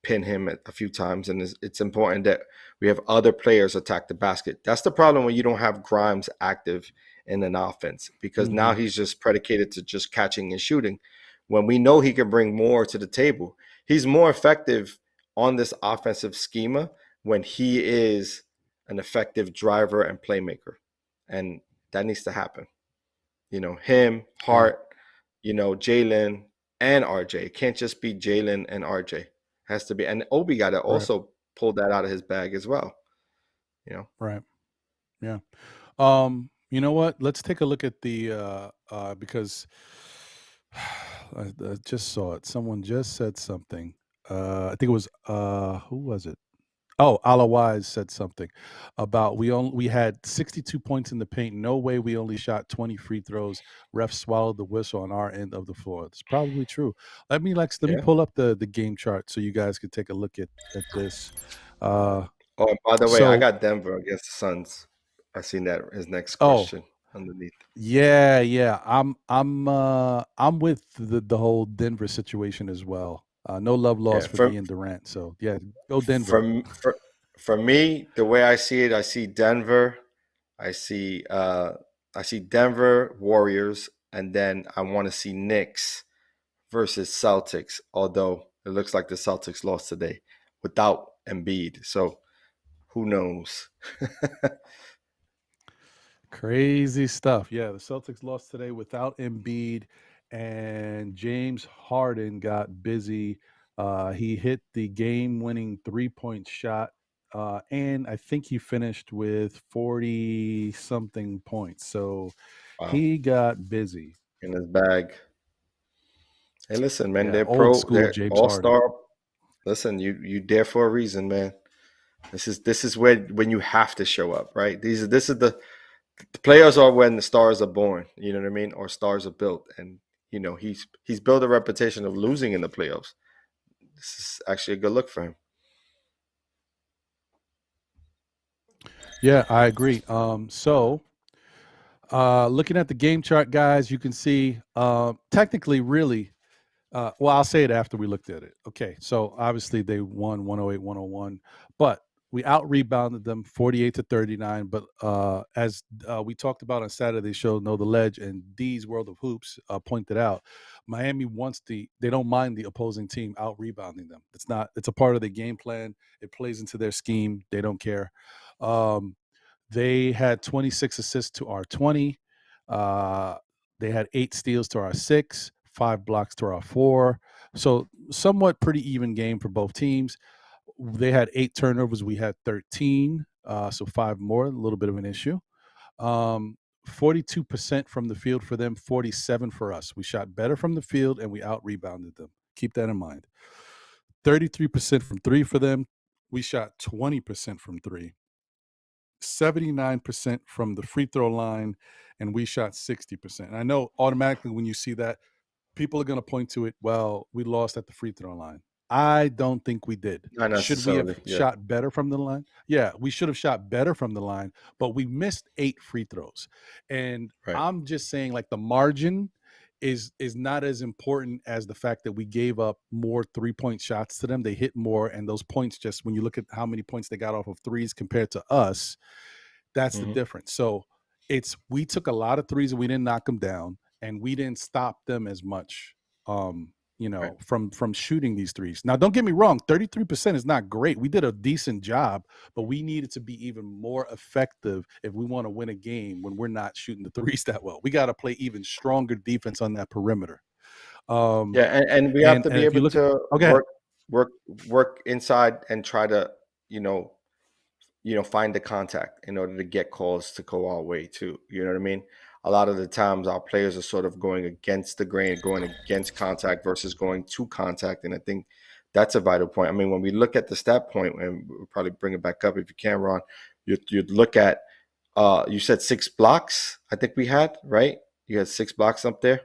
S3: pin him a few times. And it's important that we have other players attack the basket. That's the problem when you don't have Grimes active in an offense, because now he's just predicated to just catching and shooting. When we know he can bring more to the table, he's more effective on this offensive schema when he is an effective driver and playmaker. And that needs to happen. Him, Hart, Jalen, and RJ. It can't just be Jalen and RJ. It has to be, and Obi got to also pull that out of his bag as well.
S2: Right. Yeah. You know what? Let's take a look at the because I just saw it. Someone just said something. I think it was who was it? Oh, Allah Wise said something about we had 62 points in the paint. No way we only shot 20 free throws. Refs swallowed the whistle on our end of the floor. It's probably true. Let me pull up the game chart so you guys could take a look at this.
S3: And by the way, I got Denver against the Suns. I seen that his next question underneath.
S2: Yeah. I'm with the whole Denver situation as well. No love lost for me and Durant. So yeah, go Denver.
S3: For me, the way I see it, I see Denver. I see Denver Warriors, and then I want to see Knicks versus Celtics. Although it looks like the Celtics lost today without Embiid, so who knows?
S2: Crazy stuff. Yeah, the Celtics lost today without Embiid. And James Harden got busy. He hit the game-winning three-point shot, and I think he finished with 40-something points. So he got busy
S3: in his bag. Hey, listen, man, they're
S2: they're
S3: all-star. Listen, you there for a reason, man. This is when you have to show up, right? This is the players are when the stars are born. You know what I mean? Or stars are built, and he's built a reputation of losing in the playoffs. This is actually a good look for him.
S2: Yeah, I agree. So looking at the game chart, guys, you can see technically, really, Well, I'll say it after we looked at it. Okay, so obviously they won 108-101, but we out rebounded them 48-39. But as we talked about on Saturday's show, Know the Ledge and D's World of Hoops pointed out, Miami they don't mind the opposing team out rebounding them. It's a part of their game plan. It plays into their scheme. They don't care. They had 26 assists to our 20. They had 8 steals to our 6, 5 blocks to our 4. So somewhat pretty even game for both teams. They had 8 turnovers. We had 13. So 5 more, a little bit of an issue. 42% from the field for them, 47 for us. We shot better from the field and we out rebounded them. Keep that in mind. 33% from 3 for them. We shot 20% from 3. 79% from the free throw line, and we shot 60%. And I know automatically when you see that, people are going to point to it, well, we lost at the free throw line. I don't think we did. Should we have shot better from the line? Yeah, we should have shot better from the line, but we missed 8 free throws. And I'm just saying, like, the margin is not as important as the fact that we gave up more 3-point shots to them. They hit more, and those points, just when you look at how many points they got off of threes compared to us, that's the difference. So we took a lot of threes and we didn't knock them down, and we didn't stop them as much, from shooting these threes. Now, don't get me wrong, 33% is not great. We did a decent job, but we needed to be even more effective if we want to win a game when we're not shooting the threes that well. We got to play even stronger defense on that perimeter.
S3: And we have to be able to work inside and try to, find the contact in order to get calls to go our way too. You know what I mean? A lot of the times our players are sort of going against the grain, going against contact versus going to contact. And I think that's a vital point. I mean, when we look at the stat point, and we'll probably bring it back up if you can, Ron, you'd look at, you said 6 blocks, I think we had, right? You had 6 blocks up there.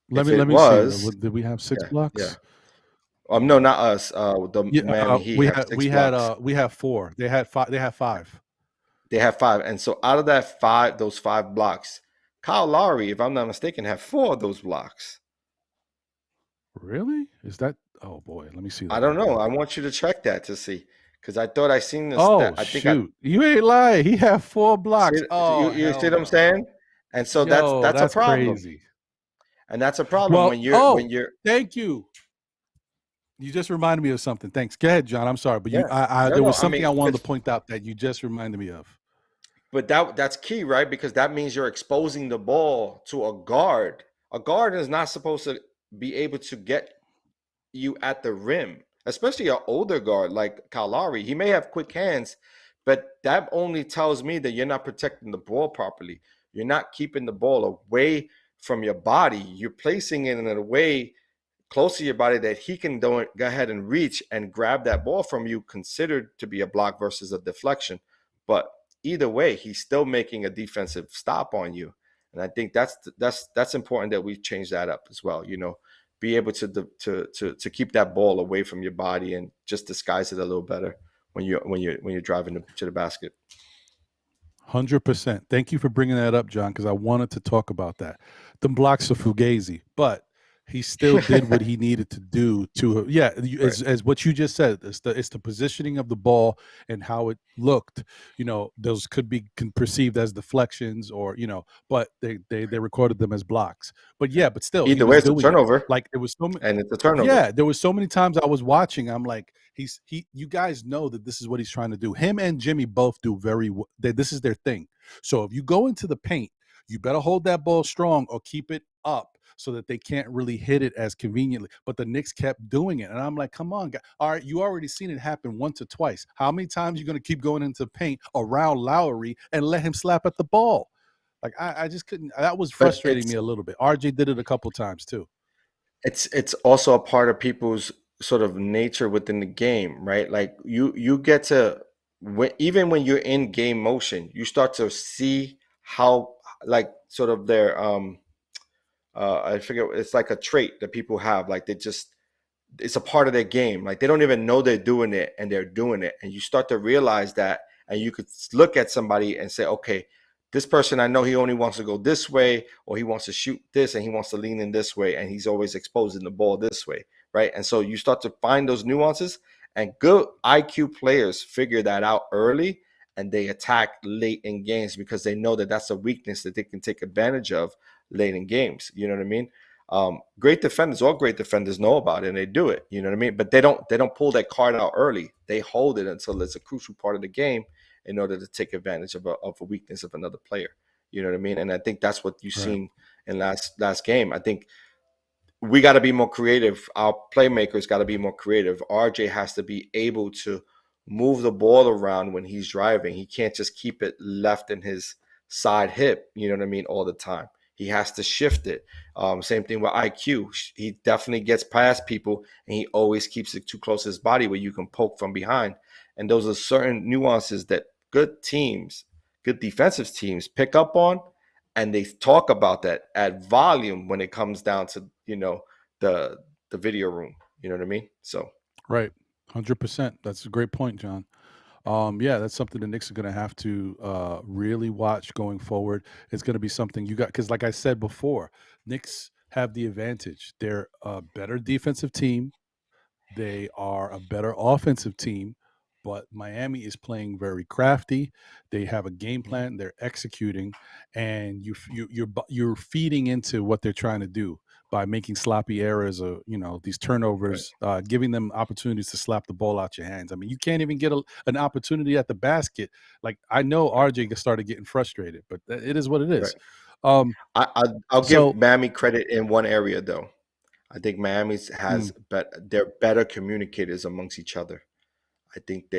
S2: Let me see. Did we have 6 blocks?
S3: Yeah. No, not us. Miami Heat
S2: we have 4. They had 5. They have 5.
S3: They have 5. And so out of those 5 blocks, Kyle Lowry, if I'm not mistaken, had 4 of those blocks.
S2: Really? Is that? Oh boy, let me see that.
S3: I don't know. I want you to check that to see, because I thought I seen this.
S2: Shoot! You ain't lying. He had 4 blocks.
S3: You see what I'm saying? And so that's a problem.
S2: Crazy.
S3: And that's a problem when you're.
S2: Thank you. You just reminded me of something. Thanks. Go ahead, John. I'm sorry, but there was something I wanted to point out that you just reminded me of.
S3: But that's key, right? Because that means you're exposing the ball to a guard. A guard is not supposed to be able to get you at the rim, especially an older guard like Kyle Lowry. He may have quick hands, but that only tells me that you're not protecting the ball properly. You're not keeping the ball away from your body. You're placing it in a way close to your body that he can go ahead and reach and grab that ball from you, considered to be a block versus a deflection. But either way, he's still making a defensive stop on you. And I think that's important that we change that up as well. Be able to keep that ball away from your body and just disguise it a little better when you're driving to the basket.
S2: 100%. Thank you for bringing that up, John, because I wanted to talk about that. The blocks are fugazi, but he still did what he needed to do as what you just said. It's the positioning of the ball and how it looked. Those could be perceived as deflections, or but they recorded them as blocks. But still,
S3: either way, it's a turnover.
S2: Like, it was so many,
S3: and it's a turnover.
S2: Yeah, there was so many times I was watching. I'm like, you guys know that this is what he's trying to do. Him and Jimmy both do very well. This is their thing. So if you go into the paint, you better hold that ball strong or keep it up, so that they can't really hit it as conveniently. But the Knicks kept doing it. And I'm like, come on, guys. All right, you already seen it happen once or twice. How many times are you going to keep going into paint around Lowry and let him slap at the ball? Like, I just couldn't. That was frustrating me a little bit. RJ did it a couple times too.
S3: It's also a part of people's sort of nature within the game, right? Like, you get to, even when you're in game motion, you start to see how, like, sort of their I forget, it's like a trait that people have. Like, it's a part of their game. Like, they don't even know they're doing it, and they're doing it. And you start to realize that, and you could look at somebody and say, okay, this person, I know he only wants to go this way, or he wants to shoot this and he wants to lean in this way, and he's always exposing the ball this way, right? And so you start to find those nuances, and good IQ players figure that out early, and they attack late in games because they know that that's a weakness that they can take advantage of late in games. You know what I mean? Great defenders, all great defenders know about it and they do it. You know what I mean? But they don't pull that card out early. They hold it until it's a crucial part of the game in order to take advantage of a weakness of another player. You know what I mean? And I think that's what you've seen in last game. I think we got to be more creative. Our playmakers got to be more creative. RJ has to be able to move the ball around when he's driving. He can't just keep it left in his side hip, you know what I mean, all the time. He has to shift it. Same thing with IQ. He definitely gets past people, and he always keeps it too close to his body where you can poke from behind. And those are certain nuances that good teams, good defensive teams pick up on, and they talk about that at volume when it comes down to, the video room. You know what I mean? So
S2: Right. 100%. That's a great point, John. Yeah, that's something the Knicks are going to have to really watch going forward. It's going to be something you got, because like I said before, Knicks have the advantage. They're a better defensive team. They are a better offensive team, but Miami is playing very crafty. They have a game plan. They're executing, and you're feeding into what they're trying to do by making sloppy errors or these turnovers, giving them opportunities to slap the ball out your hands. I mean, you can't even get an opportunity at the basket. Like, I know RJ started getting frustrated, but it is what it is.
S3: Right. I'll give Miami credit in one area though. I think Miami has they're better communicators amongst each other. I think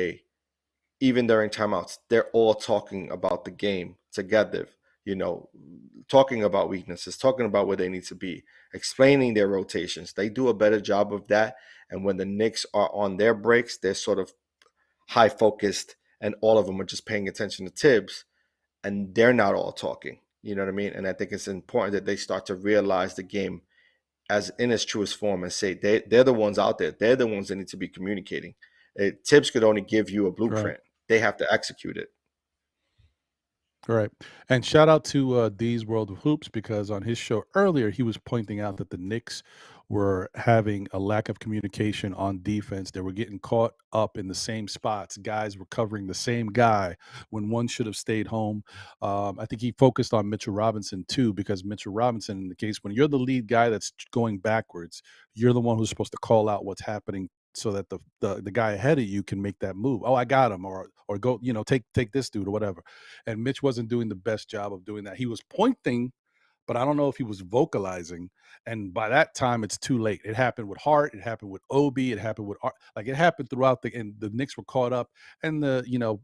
S3: even during timeouts, they're all talking about the game together, talking about weaknesses, talking about where they need to be, explaining their rotations. They do a better job of that. And when the Knicks are on their breaks, they're sort of high focused, and all of them are just paying attention to Thibs, and they're not all talking. You know what I mean? And I think it's important that they start to realize the game as in its truest form and say they're the ones out there. They're the ones that need to be communicating. Thibs could only give you a blueprint. Right. They have to execute it.
S2: Right. And shout out to D's World of Hoops, because on his show earlier, he was pointing out that the Knicks were having a lack of communication on defense. They were getting caught up in the same spots. Guys were covering the same guy when one should have stayed home. I think he focused on Mitchell Robinson too, because Mitchell Robinson, in the case when you're the lead guy that's going backwards, you're the one who's supposed to call out what's happening so that the guy ahead of you can make that move. Oh, I got him, or go, take this dude or whatever. And Mitch wasn't doing the best job of doing that. He was pointing, but I don't know if he was vocalizing. And by that time, it's too late. It happened with Hart. It happened with Obi. It happened with it happened throughout and the Knicks were caught up. And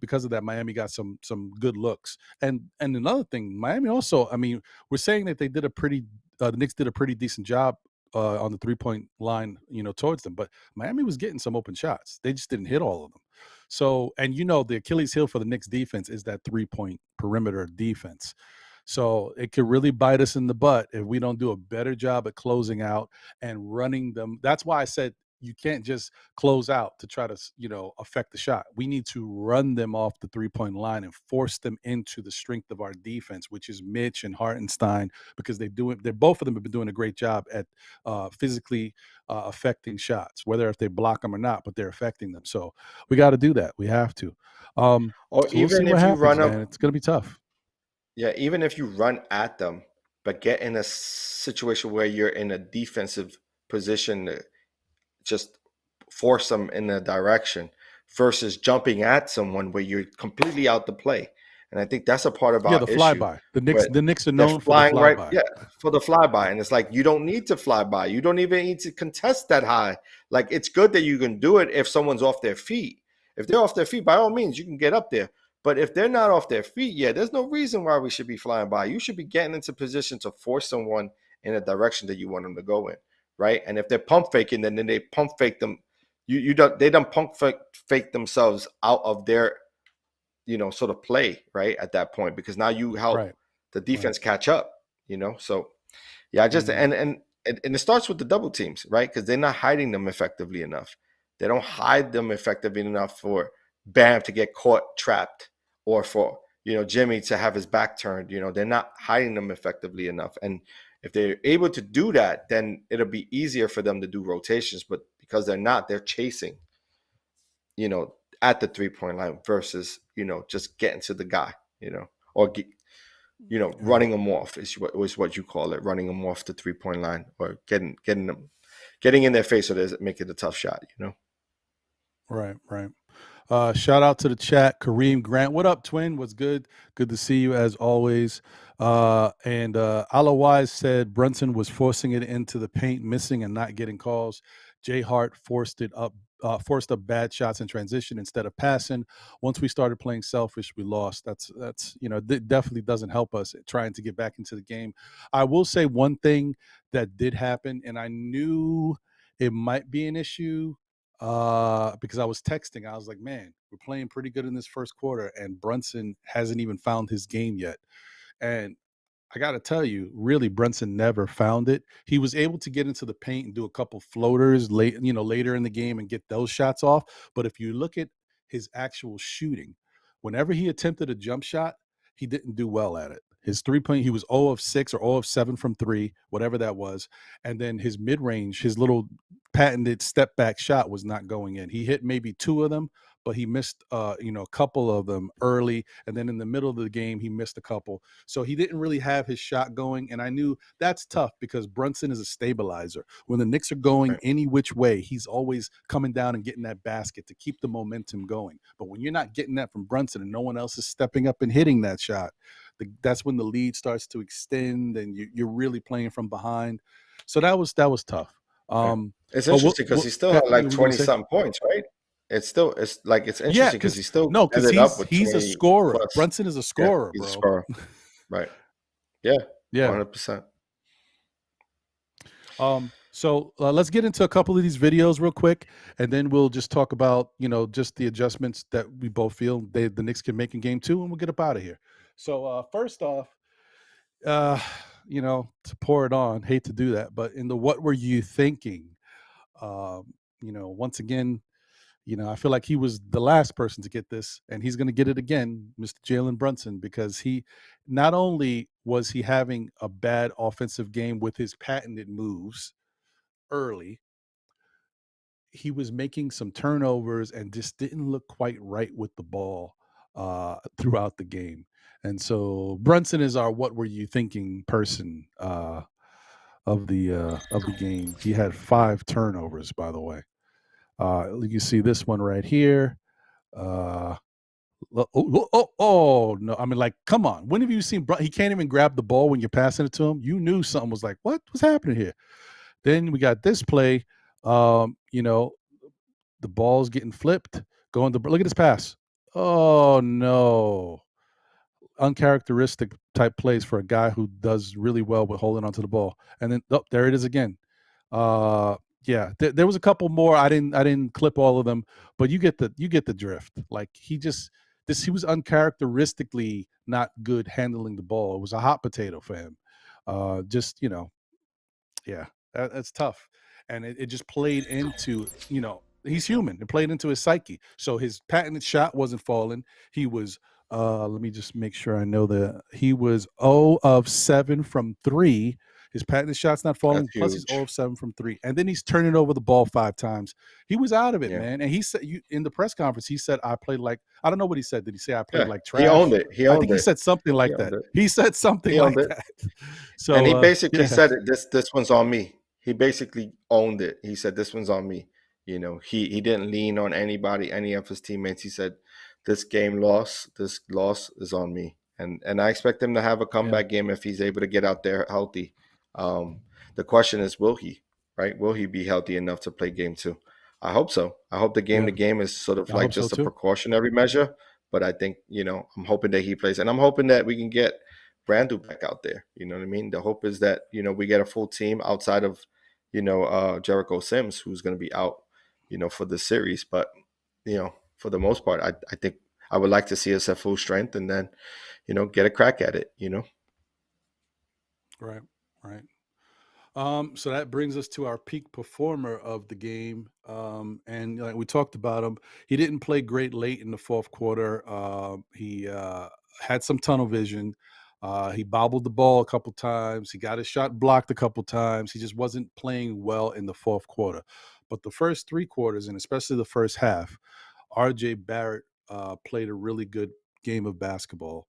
S2: because of that, Miami got some good looks. And another thing, Miami also, I mean, we're saying that they did the Knicks did a pretty decent job on the 3-point line, towards them. But Miami was getting some open shots. They just didn't hit all of them. So, and the Achilles heel for the Knicks defense is that 3-point perimeter defense. So it could really bite us in the butt if we don't do a better job at closing out and running them. That's why I said you can't just close out to try to, affect the shot. We need to run them off the 3-point line and force them into the strength of our defense, which is Mitch and Hartenstein, because both of them have been doing a great job at physically affecting shots, whether if they block them or not, but they're affecting them. So we got to do that. We have to.
S3: Or so even if you run up,
S2: it's going to be tough.
S3: Yeah, even if you run at them, but get in a situation where you're in a defensive position to just force them in a direction versus jumping at someone where you're completely out the play. And I think that's a part of our issue.
S2: Flyby. The Knicks are known for the flyby.
S3: For the flyby. And it's like, you don't need to fly by. You don't even need to contest that high. Like, it's good that you can do it if someone's off their feet. If they're off their feet, by all means, you can get up there. But if they're not off their feet, there's no reason why we should be flying by. You should be getting into position to force someone in a direction that you want them to go in, right? And if they're pump faking, then they pump fake them. They don't pump fake themselves out of their, sort of play, right, at that point, because now you help the defense catch up, So, I just and it starts with the double teams, right? Because they're not hiding them effectively enough. They don't hide them effectively enough for Bam to get caught trapped, or for Jimmy to have his back turned. They're not hiding them effectively enough. And if they're able to do that, then it'll be easier for them to do rotations. But because they're not, they're chasing, at the 3-point line versus, just getting to the guy, or running them off is what you call it, running them off the 3-point line, or getting in their face so they make it a tough shot,
S2: Right. Shout out to the chat. Kareem Grant, what up, twin? What's good? Good to see you as always. And Ala Wise said Brunson was forcing it into the paint, missing and not getting calls. Jay Hart forced up bad shots in transition instead of passing. Once we started playing selfish, we lost. That's definitely doesn't help us trying to get back into the game. I will say one thing that did happen, and I knew it might be an issue. Because I was texting, I was like, man, we're playing pretty good in this first quarter, and Brunson hasn't even found his game yet. And I got to tell you, really, Brunson never found it. He was able to get into the paint and do a couple floaters later in the game and get those shots off. But if you look at his actual shooting, whenever he attempted a jump shot, he didn't do well at it. His 3-point, he was 0 of 6 or 0 of 7 from 3, whatever that was. And then his mid-range, his little patented step back shot was not going in. He hit maybe 2 of them, but he missed a couple of them early, and then in the middle of the game he missed a couple. So he didn't really have his shot going, and I knew that's tough because Brunson is a stabilizer. When the Knicks are going any which way, he's always coming down and getting that basket to keep the momentum going. But when you're not getting that from Brunson and no one else is stepping up and hitting that shot, that's when the lead starts to extend and you're really playing from behind. So that was tough.
S3: It's interesting because he still had like 20-something points, right? It's interesting because he still because
S2: he's a scorer.
S3: Plus.
S2: Brunson is a scorer,
S3: he's
S2: bro.
S3: A scorer. Right. Yeah. 100%.
S2: So let's get into a couple of these videos real quick, and then we'll just talk about just the adjustments that we both feel the Knicks can make in game 2, and we'll get up out of here. So first off, to pour it on, hate to do that, but in the what were you thinking? Once again, I feel like he was the last person to get this, and he's going to get it again, Mr. Jalen Brunson, because he not only was he having a bad offensive game with his patented moves early, he was making some turnovers and just didn't look quite right with the ball throughout the game. And so Brunson is our what were you thinking person of the game. He had 5 turnovers, by the way. You see this one right here. Oh no! I mean, like, come on. When have you seen he can't even grab the ball when you're passing it to him? You knew something was like, what's happening here? Then we got this play. The ball's getting flipped. Look at this pass. Oh no! Uncharacteristic type plays for a guy who does really well with holding onto the ball. And then there it is again. There was a couple more. I didn't clip all of them, but you get the drift. Like he was uncharacteristically not good handling the ball. It was a hot potato for him. That's tough. And it just played into, he's human. It played into his psyche. So his patented shot wasn't falling. He was let me just make sure I know that he was 0 of 7 from 3. His patented shot's not falling.
S3: That's
S2: plus
S3: huge.
S2: He's 0 of 7 from 3. And then he's turning over the ball 5 times. He was out of it, man. And he said in the press conference, he said, I played like, I don't know what he said. Did he say I played like trash?
S3: He owned it.
S2: I think he said something like that. He said something like that. So,
S3: and he basically said it, this one's on me. He basically owned it. He said, this one's on me. He didn't lean on anybody, any of his teammates. He said, this loss is on me. And I expect him to have a comeback game if he's able to get out there healthy. The question is, will he be healthy enough to play game 2? I hope so. I hope the game to game is sort of like just a precautionary measure. But I think, I'm hoping that he plays. And I'm hoping that we can get Randle back out there. You know what I mean? The hope is that, we get a full team outside of, Jericho Sims, who's going to be out, for the series. But, for the most part, I think I would like to see us at full strength and then, get a crack at it,
S2: Right. So that brings us to our peak performer of the game. And like we talked about him, he didn't play great late in the fourth quarter. He had some tunnel vision. He bobbled the ball a couple times. He got his shot blocked a couple times. He just wasn't playing well in the fourth quarter. But the first 3 quarters, and especially the first half, R.J. Barrett played a really good game of basketball.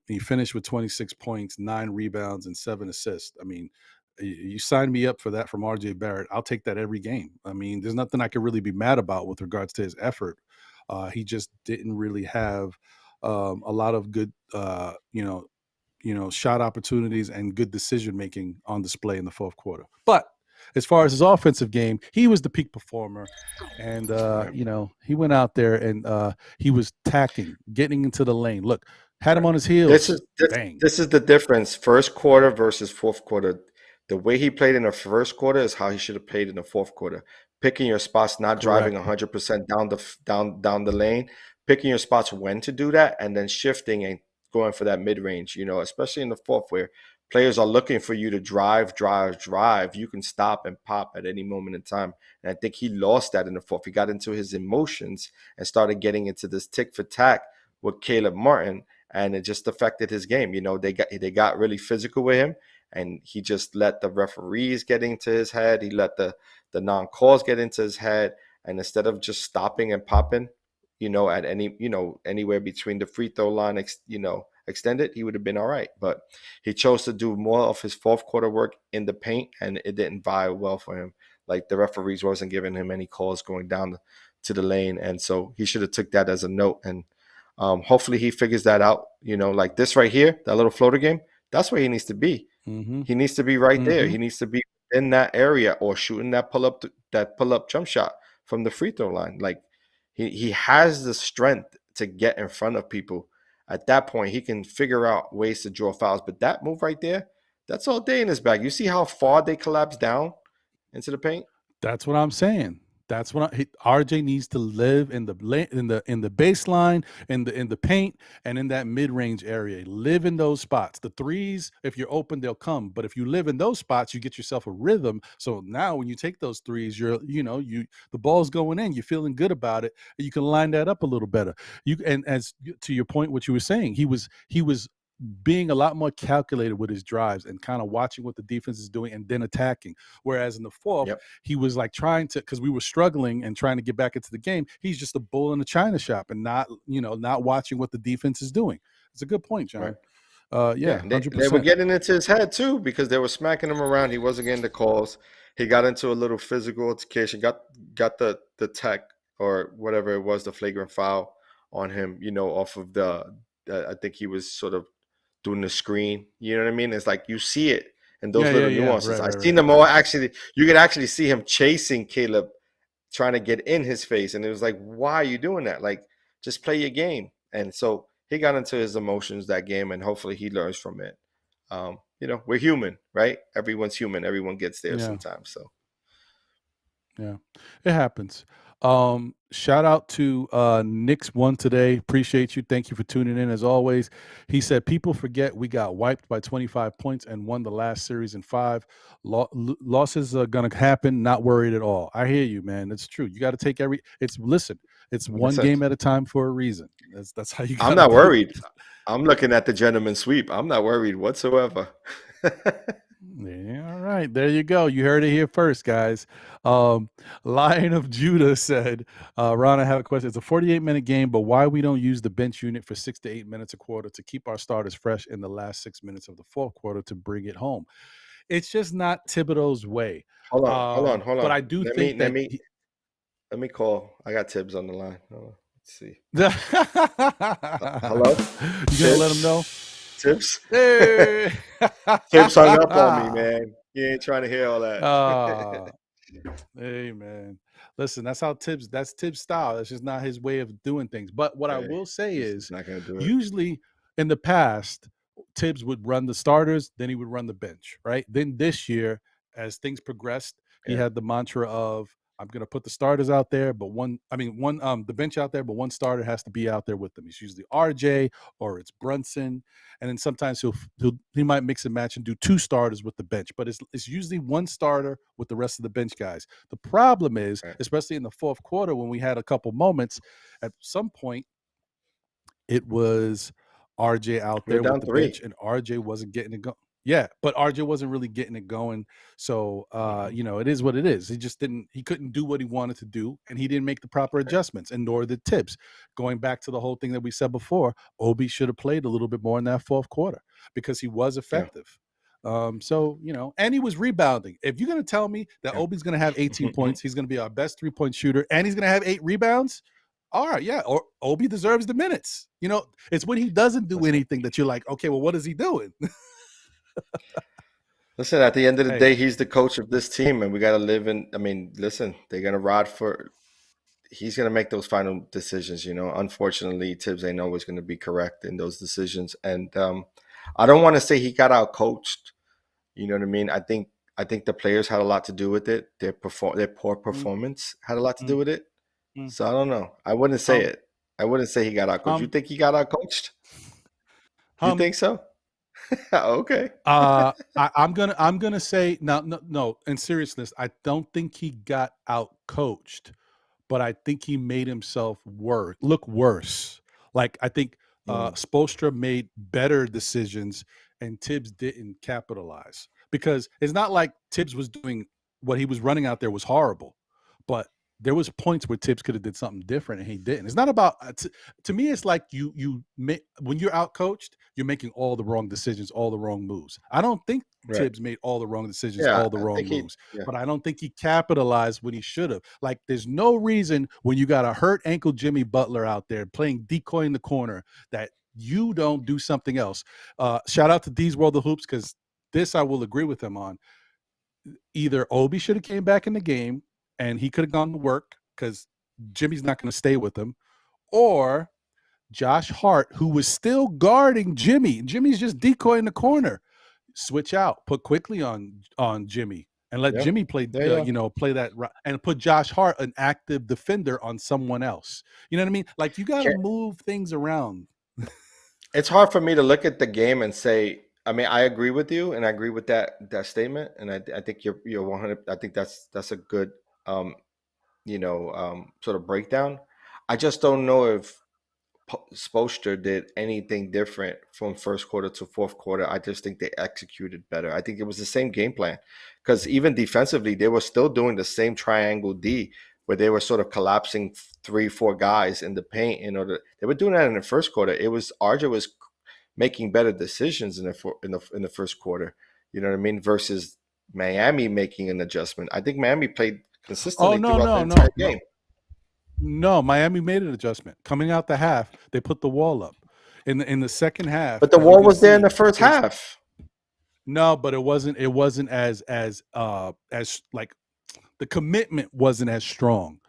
S2: He finished with 26 points, 9 rebounds, and 7 assists. I mean, you signed me up for that from R.J. Barrett. I'll take that every game. I mean, there's nothing I could really be mad about with regards to his effort. He just didn't really have a lot of good, shot opportunities and good decision making on display in the fourth quarter. But as far as his offensive game, he was the peak performer, and he went out there and he was tacking, getting into the lane. Look, had him on his heels.
S3: This is the difference: first quarter versus fourth quarter. The way he played in the first quarter is how he should have played in the fourth quarter. Picking your spots, not driving 100% down the lane. Picking your spots when to do that, and then shifting and going for that mid range. Especially in the fourth, where players are looking for you to drive. You can stop and pop at any moment in time. And I think he lost that in the fourth. He got into his emotions and started getting into this tick for tack with Caleb Martin, and it just affected his game. They got really physical with him, and he just let the referees get into his head. He let the non-calls get into his head, and instead of just stopping and popping, at anywhere between the free throw line, extended, he would have been all right. But he chose to do more of his fourth quarter work in the paint, and it didn't vibe well for him. Like, the referees wasn't giving him any calls going down to the lane, and so he should have took that as a note. And hopefully he figures that out. Like this right here, that little floater game, that's where he needs to be.
S2: Mm-hmm.
S3: He needs to be right there. He needs to be in that area or shooting that pull up jump shot from the free throw line. Like, he has the strength to get in front of people. At that point, he can figure out ways to draw fouls. But that move right there, that's all day in his bag. You see how far they collapse down into the paint?
S2: That's what I'm saying. That's what RJ needs to live in the baseline, in the paint, and in that mid-range area. Live in those spots. The threes, if you're open, they'll come. But if you live in those spots, you get yourself a rhythm. So now when you take those threes, the ball's going in. You're feeling good about it. You can line that up a little better. And as to your point, what you were saying, he was being a lot more calculated with his drives and kind of watching what the defense is doing and then attacking. Whereas in the fourth, he was like trying to, because we were struggling and trying to get back into the game. He's just a bull in a china shop and not watching what the defense is doing. It's a good point, John.
S3: Right.
S2: 100%.
S3: They were getting into his head too, because they were smacking him around. He wasn't getting the calls. He got into a little physical altercation, got the tech or whatever it was, the flagrant foul on him, off of I think he was sort of doing the screen. You know what I mean? It's like you see it in those little nuances. I've seen them all. Actually, you could actually see him chasing Caleb, trying to get in his face. And it was like, why are you doing that? Like, just play your game. And so he got into his emotions that game, and hopefully he learns from it. We're human, right? Everyone's human. Everyone gets there sometimes. So
S2: yeah, it happens. Shout out to Knicks won today. Appreciate you. Thank you for tuning in as always. He said, people forget we got wiped by 25 points and won the last series in 5. Losses are going to happen. Not worried at all. I hear you, man. It's true. You got to take it's one game at a time for a reason. That's how you
S3: I'm not worried. I'm looking at the gentleman's sweep. I'm not worried whatsoever.
S2: Yeah, all right. There you go. You heard it here first, guys. Lion of Judah said, Ron, I have a question. It's a 48-minute game, but why we don't use the bench unit for 6 to 8 minutes a quarter to keep our starters fresh in the last 6 minutes of the fourth quarter to bring it home? It's just not Thibodeau's way.
S3: Hold on.
S2: But I do think that
S3: let me call. I got Thibs on the line. Let's see. Hello?
S2: You gonna let him know?
S3: Thibs?
S2: Hey.
S3: Thibs hung up on me, man. He ain't trying to hear all that.
S2: Hey, man. Listen, that's Thibs' style. That's just not his way of doing things. But what I will say is,
S3: not gonna do it.
S2: Usually in the past, Thibs would run the starters, then he would run the bench, right? Then this year, as things progressed, he had the mantra of, I'm going to put the starters out there, but the bench out there, but one starter has to be out there with them. It's usually RJ or it's Brunson. And then sometimes he might mix and match and do 2 starters with the bench, but it's usually one starter with the rest of the bench guys. The problem is, especially in the fourth quarter, when we had a couple moments, at some point it was RJ out
S3: We're
S2: there with
S3: down
S2: the
S3: 3.
S2: bench, and RJ wasn't getting it going. Yeah, but RJ wasn't really getting it going. So, it is what it is. He couldn't do what he wanted to do, and he didn't make the proper adjustments, and nor did Thibs. Going back to the whole thing that we said before, Obi should have played a little bit more in that fourth quarter because he was effective. And he was rebounding. If you're going to tell me that Obi's going to have 18 points, he's going to be our best 3-point shooter, and he's going to have 8 rebounds, all right, yeah, or Obi deserves the minutes. It's when he doesn't do anything that you're like, okay, well, what is he doing?
S3: Listen, at the end of the day, he's the coach of this team, and we got to live in. I mean, listen, they're going to ride for. He's going to make those final decisions. Unfortunately, Thibs ain't always going to be correct in those decisions, and I don't want to say he got out coached. You know what I mean? I think the players had a lot to do with it. Their poor performance had a lot to do with it. So I don't know. I wouldn't say it. I wouldn't say he got out coached. You think he got out coached? You think so? Okay.
S2: I'm gonna say no. In seriousness, I don't think he got out coached, but I think he made himself look worse. Like I think Spoelstra made better decisions and Thibs didn't capitalize, because it's not like Thibs was doing what he was running out there was horrible, but there was points where Thibs could have did something different and he didn't. It's not about to me. It's like when you're out coached, you're making all the wrong decisions, all the wrong moves. I don't think Thibs made all the wrong decisions, all the wrong moves, but I don't think he capitalized when he should have. Like, there's no reason when you got a hurt ankle Jimmy Butler out there playing decoy in the corner that you don't do something else. Shout out to D's World of Hoops, because this I will agree with him on. Either Obi should have came back in the game and he could have gone to work because Jimmy's not going to stay with him, or Josh Hart, who was still guarding Jimmy. Jimmy's just decoy in the corner. Switch out, put quickly on Jimmy, and let Jimmy play. Play that, and put Josh Hart, an active defender, on someone else. You know what I mean? Like, you got to move things around.
S3: It's hard for me to look at the game and say. I mean, I agree with you, and I agree with that statement, and I think you're 100. I think that's a good sort of breakdown. I just don't know if Spoelstra did anything different from first quarter to fourth quarter. I just think they executed better. I think it was the same game plan, because even defensively, they were still doing the same triangle D, where they were sort of collapsing 3-4 guys in the paint they were doing that in the first quarter. It was RJ was making better decisions in the first quarter. You know what I mean? Versus Miami making an adjustment. I think Miami played consistently throughout the entire game.
S2: No, Miami made an adjustment. Coming out the half, they put the wall up. In the second half,
S3: but the wall was there in the first half.
S2: No, but it wasn't as like, the commitment wasn't as strong.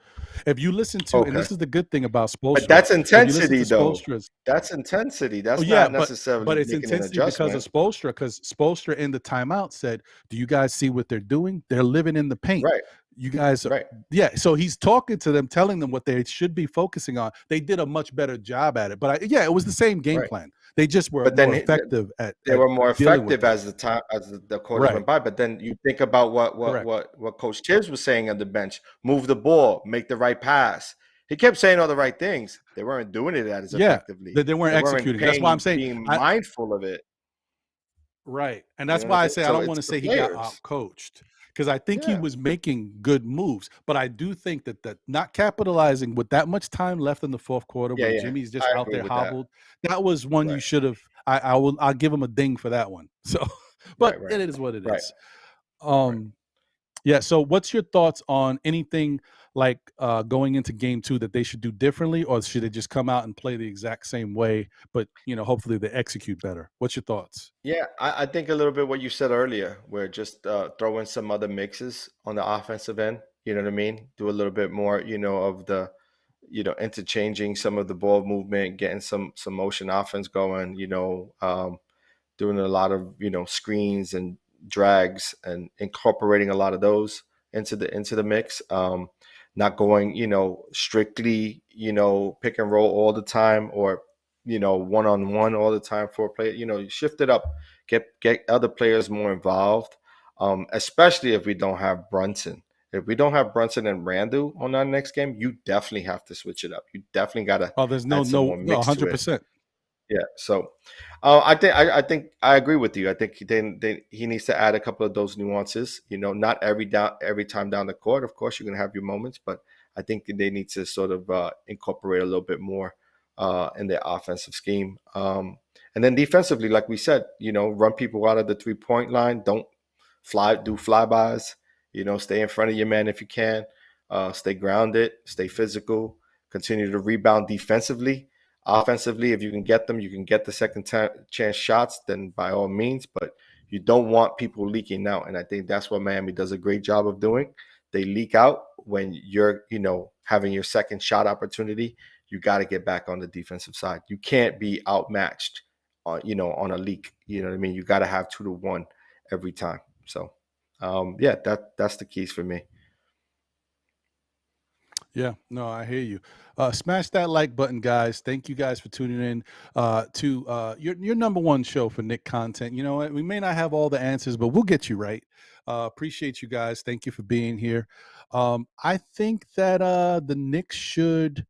S2: If you listen to, and this is the good thing about Spoelstra,
S3: but that's intensity, though. That's intensity. That's not necessarily.
S2: But it's intensity because of Spoelstra. Because Spoelstra in the timeout said, "Do you guys see what they're doing? They're living in the paint.
S3: Right.
S2: You guys, yeah." So he's talking to them, telling them what they should be focusing on. They did a much better job at it. But it was the same game plan. They just were more effective at.
S3: They were more effective as the quarter went by. But then you think about what Coach Thibs was saying on the bench: move the ball, make the right pass. He kept saying all the right things. They weren't doing it as effectively.
S2: They weren't executing. That's why I'm saying
S3: being mindful of it.
S2: Right, and that's why I say I don't want to say he got out coached, because I think he was making good moves, but I do think that not capitalizing with that much time left in the fourth quarter, when Jimmy's just out there hobbled, that was one you should have. I'll give him a ding for that one. So, but it is what it is. Yeah. So, what's your thoughts on anything like going into game 2 that they should do differently, or should they just come out and play the exact same way, but hopefully they execute better? What's your thoughts? Yeah,
S3: I think a little bit what you said earlier, where just throw in some other mixes on the offensive end. You know what I mean? Do a little bit more, of the, interchanging some of the ball movement, getting some motion offense going. Doing a lot of screens and drags and incorporating a lot of those into the mix. Not going, strictly, pick and roll all the time, or, one-on-one all the time for a player. You shift it up, get other players more involved, especially if we don't have Brunson. If we don't have Brunson and Randle on our next game, you definitely have to switch it up. You definitely got to.
S2: Oh, there's no 100%.
S3: Yeah. So, I think I agree with you. I think he needs to add a couple of those nuances. Not every time down the court. Of course, you're gonna have your moments, but I think they need to sort of incorporate a little bit more in their offensive scheme. And then defensively, like we said, run people out of the 3-point line. Don't do flybys. Stay in front of your man if you can. Stay grounded. Stay physical. Continue to rebound defensively. Offensively, if you can get them, you can get the second chance shots, then by all means, but you don't want people leaking out. And I think that's what Miami does a great job of doing. They leak out when you're, having your second shot opportunity. You got to get back on the defensive side. You can't be outmatched on a leak. You know what I mean? You got to have 2-1 every time. So, that's the keys for me.
S2: Yeah, no, I hear you. Smash that like button, guys. Thank you guys for tuning in to your number one show for Knick content. You know what? We may not have all the answers, but we'll get you right. Appreciate you guys. Thank you for being here. I think that the Knicks should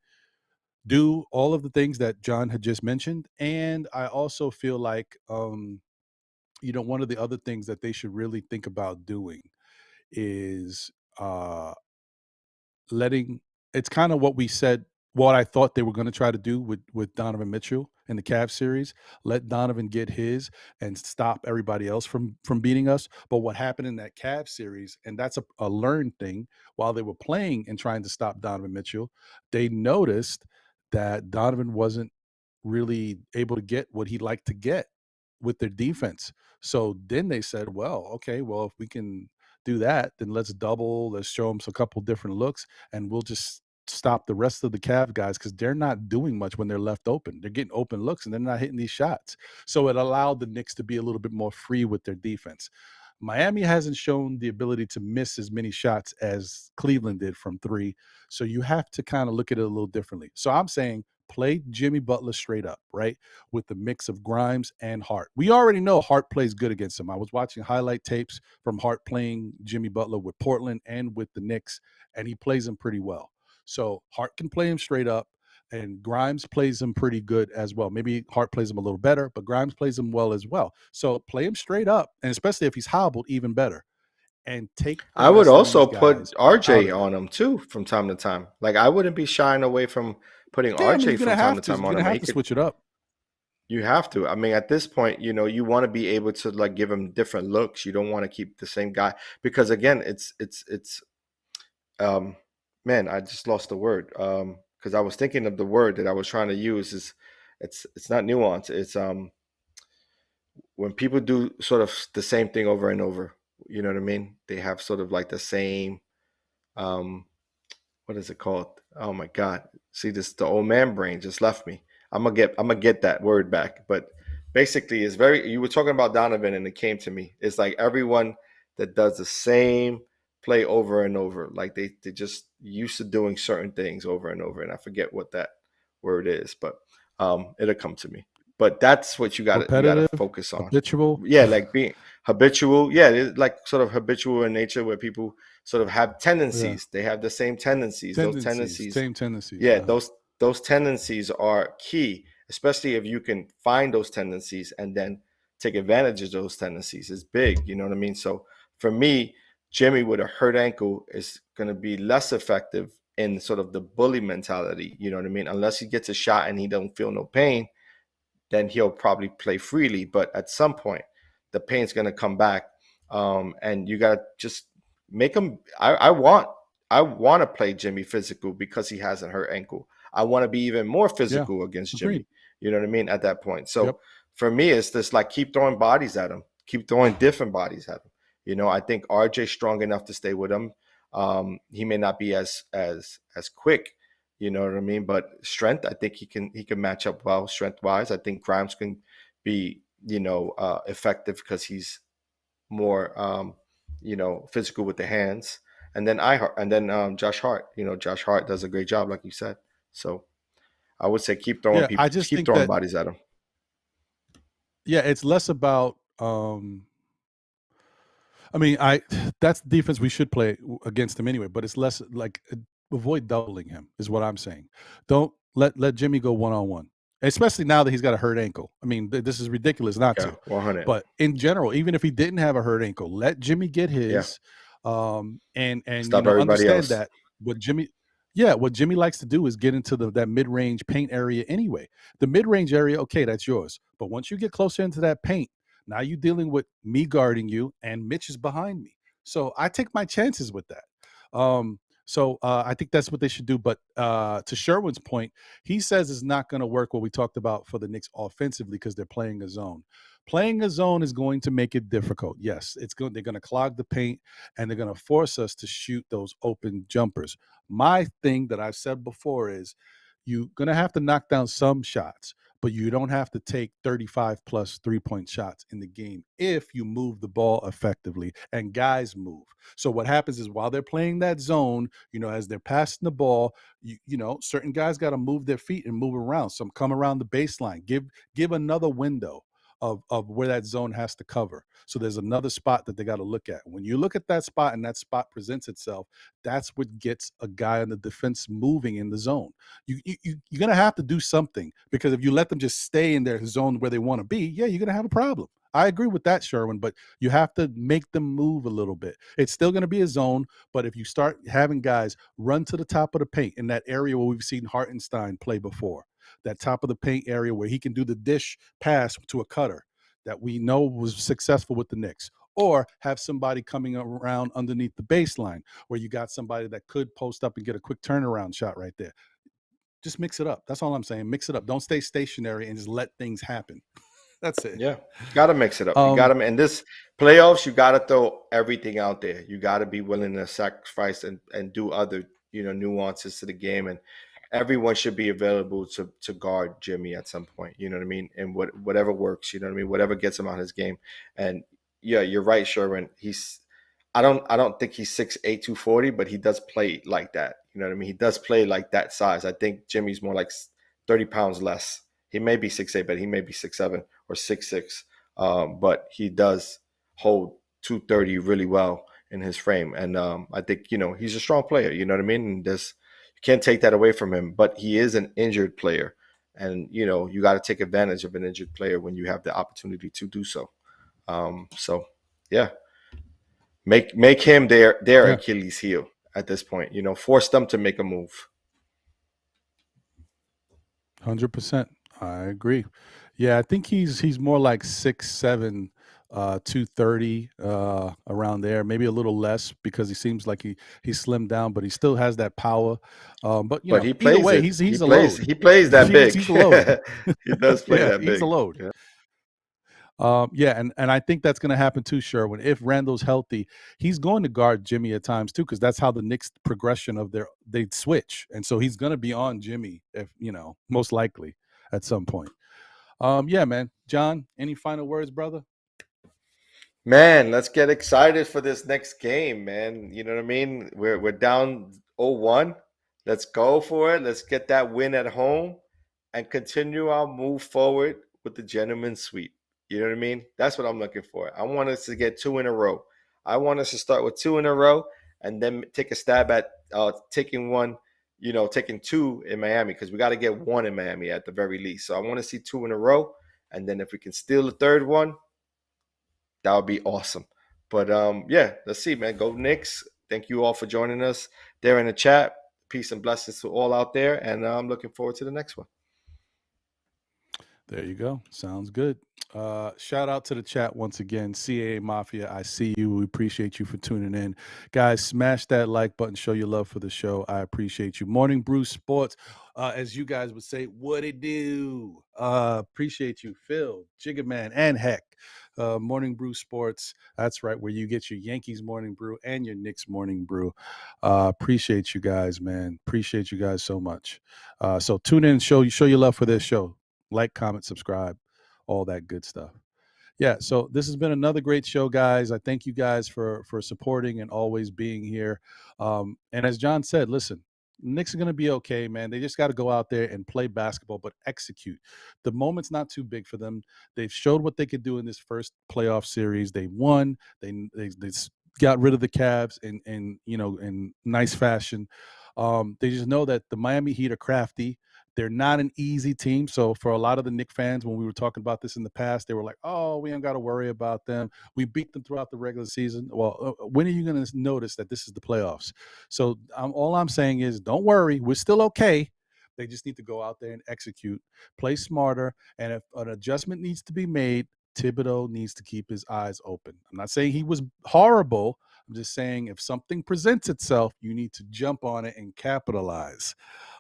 S2: do all of the things that John had just mentioned, and I also feel like one of the other things that they should really think about doing is letting it's kind of what I thought they were going to try to do with Donovan Mitchell in the Cavs series. Let Donovan get his and stop everybody else from beating us. But what happened in that Cavs series, and that's a learned thing, while they were playing and trying to stop Donovan Mitchell, they noticed that Donovan wasn't really able to get what he'd like to get with their defense. So then they said, well, okay, if we can do that, then let's show them a couple different looks, and we'll just stop the rest of the Cavs guys because they're not doing much when they're left open. They're getting open looks and they're not hitting these shots. So it allowed the Knicks to be a little bit more free with their defense. Miami hasn't shown the ability to miss as many shots as Cleveland did from 3. So you have to kind of look at it a little differently. So I'm saying play Jimmy Butler straight up, right? With the mix of Grimes and Hart. We already know Hart plays good against him. I was watching highlight tapes from Hart playing Jimmy Butler with Portland and with the Knicks, and he plays him pretty well. So Hart can play him straight up, and Grimes plays him pretty good as well. Maybe Hart plays him a little better, but Grimes plays him well as well. So play him straight up, and especially if he's hobbled, even better. And take.
S3: I would also put RJ on him too from time to time. Like I wouldn't be shying away from putting RJ from time to time on him.
S2: You're gonna have to switch it up.
S3: You have to. I mean, at this point, you want to be able to like give him different looks. You don't want to keep the same guy because again, it's man, I just lost the word because I was thinking of the word that I was trying to use. It's not nuance. It's when people do sort of the same thing over and over. You know what I mean? They have sort of like the same, what is it called? Oh my God. See the old man brain just left me. I'm gonna get that word back. But basically you were talking about Donovan and it came to me. It's like everyone that does the same play over and over. Like they just used to doing certain things over and over. And I forget what that word is, but it'll come to me. But that's what you gotta focus on.
S2: Habitual.
S3: Yeah, like being habitual. Yeah, it's like sort of habitual in nature where people sort of have tendencies. Yeah. They have the same tendencies. Those tendencies.
S2: Same tendencies.
S3: Yeah, those tendencies are key, especially if you can find those tendencies and then take advantage of those tendencies. It's big, you know what I mean? So for me, Jimmy with a hurt ankle is going to be less effective in sort of the bully mentality, you know what I mean? Unless he gets a shot and he don't feel no pain, then he'll probably play freely. But at some point, the pain's going to come back, and you got to just make him. I want to play Jimmy physical because he has a hurt ankle. I want to be even more physical against Jimmy. You know what I mean? At that point, so for me, it's just like keep throwing bodies at him, keep throwing different bodies at him. You know, I think RJ's strong enough to stay with him. He may not be as quick. You know what I mean? But strength, I think he can match up well strength-wise. I think Grimes can be, effective because he's more, physical with the hands. And then Josh Hart. Josh Hart does a great job, like you said. So I would say keep throwing bodies at him.
S2: Yeah, it's less about. That's the defense we should play against him anyway. But it's less like. Avoid doubling him is what I'm saying. Don't let Jimmy go one-on-one. especially now that he's got a hurt ankle. I mean, this is ridiculous not
S3: Yeah,
S2: to.
S3: 100.
S2: But in general, even if he didn't have a hurt ankle, let Jimmy get his. And
S3: Stop everybody
S2: understand
S3: else.
S2: that what Jimmy likes to do is get into that mid-range paint area anyway. The mid-range area, okay, that's yours. But once you get closer into that paint, now you're dealing with me guarding you and Mitch is behind me. So I take my chances with that. So I think that's what they should do. But to Sherwin's point, he says it's not going to work what we talked about for the Knicks offensively because they're playing a zone. Playing a zone is going to make it difficult. Yes, they're going to clog the paint and they're going to force us to shoot those open jumpers. My thing that I've said before is you're going to have to knock down some shots, but you don't have to take 35 plus 3-point shots in the game if you move the ball effectively and guys move. So what happens is while they're playing that zone, as they're passing the ball, certain guys got to move their feet and move around. Some come around the baseline, give another window of where that zone has to cover. So there's another spot that they got to look at. When you look at that spot and that spot presents itself, that's what gets a guy on the defense moving in the zone. You're going to have to do something because if you let them just stay in their zone where they want to be, you're going to have a problem. I agree with that, Sherwin, but you have to make them move a little bit. It's still going to be a zone, but if you start having guys run to the top of the paint in that area where we've seen Hartenstein play before, that top of the paint area where he can do the dish pass to a cutter that we know was successful with the Knicks, or have somebody coming around underneath the baseline where you got somebody that could post up and get a quick turnaround shot right there. Just mix it up. That's all I'm saying. Mix it up. Don't stay stationary and just let things happen. That's it.
S3: Yeah, got to mix it up. You got to, in this playoffs, you got to throw everything out there. You got to be willing to sacrifice and do other, nuances to the game. And everyone should be available to guard Jimmy at some point. You know what I mean? And whatever works. You know what I mean? Whatever gets him out his game. And yeah, you're right, Sherwin. I don't think he's 6'8", 240, but he does play like that. You know what I mean? He does play like that size. I think Jimmy's more like 30 pounds less. He may be 6'8", but he may be 6'7" or 6'6". But he does hold 230 really well in his frame. And I think, he's a strong player. You know what I mean? And you can't take that away from him. But he is an injured player. And, you got to take advantage of an injured player when you have the opportunity to do so. So, yeah. Make him their Achilles heel at this point. Force them to make a move.
S2: 100%. I agree. Yeah, I think he's more like 6'7", 230, around there. Maybe a little less because he seems like he slimmed down, but he still has that power. But
S3: he plays
S2: either way,
S3: it.
S2: he's
S3: he
S2: a
S3: plays,
S2: load.
S3: He plays that big.
S2: He's a load.
S3: He does play that big.
S2: He's a load.
S3: Yeah.
S2: And I think that's going to happen too, Sherwin. If Randle's healthy, he's going to guard Jimmy at times too, because that's how the Knicks progression of they switch, and so he's going to be on Jimmy, if most likely at some point. Man, John, any final words, brother?
S3: Man, let's get excited for this next game, man. You know what I mean? We're down 0-1. Let's go for it. Let's get that win at home and continue our move forward with the gentleman's sweep. You know what I mean? That's what I'm looking for. I want us to get 2 in a row. I want us to start with 2 in a row and then take a stab at taking 1, taking 2 in Miami, because we got to get 1 in Miami at the very least. So I want to see 2 in a row. And then if we can steal the third one, that would be awesome. But let's see, man. Go Knicks. Thank you all for joining us there in the chat. Peace and blessings to all out there. And I'm looking forward to the next one.
S2: There you go. Sounds good. Shout out to the chat once again. CAA Mafia, I see you. We appreciate you for tuning in. Guys, smash that like button. Show your love for the show. I appreciate you. Morning Brew Sports, as you guys would say, what it do? Appreciate you, Phil, Jiggerman, and Heck. Morning Brew Sports. That's right, where you get your Yankees morning brew and your Knicks morning brew. Appreciate you guys, man. Appreciate you guys so much. So tune in, show your love for this show. Like, comment, subscribe, all that good stuff. Yeah, so this has been another great show, guys. I thank you guys for supporting and always being here. And as John said, listen, Knicks are going to be okay, man. They just got to go out there and play basketball, but execute. The moment's not too big for them. They've showed what they could do in this first playoff series. They won. They got rid of the Cavs in nice fashion. They just know that the Miami Heat are crafty. They're not an easy team. So for a lot of the Knicks fans, when we were talking about this in the past, they were like, oh, we ain't got to worry about them. We beat them throughout the regular season. Well, when are you going to notice that this is the playoffs? So all I'm saying is don't worry. We're still okay. They just need to go out there and execute, play smarter. And if an adjustment needs to be made, Thibodeau needs to keep his eyes open. I'm not saying he was horrible. I'm just saying if something presents itself, you need to jump on it and capitalize.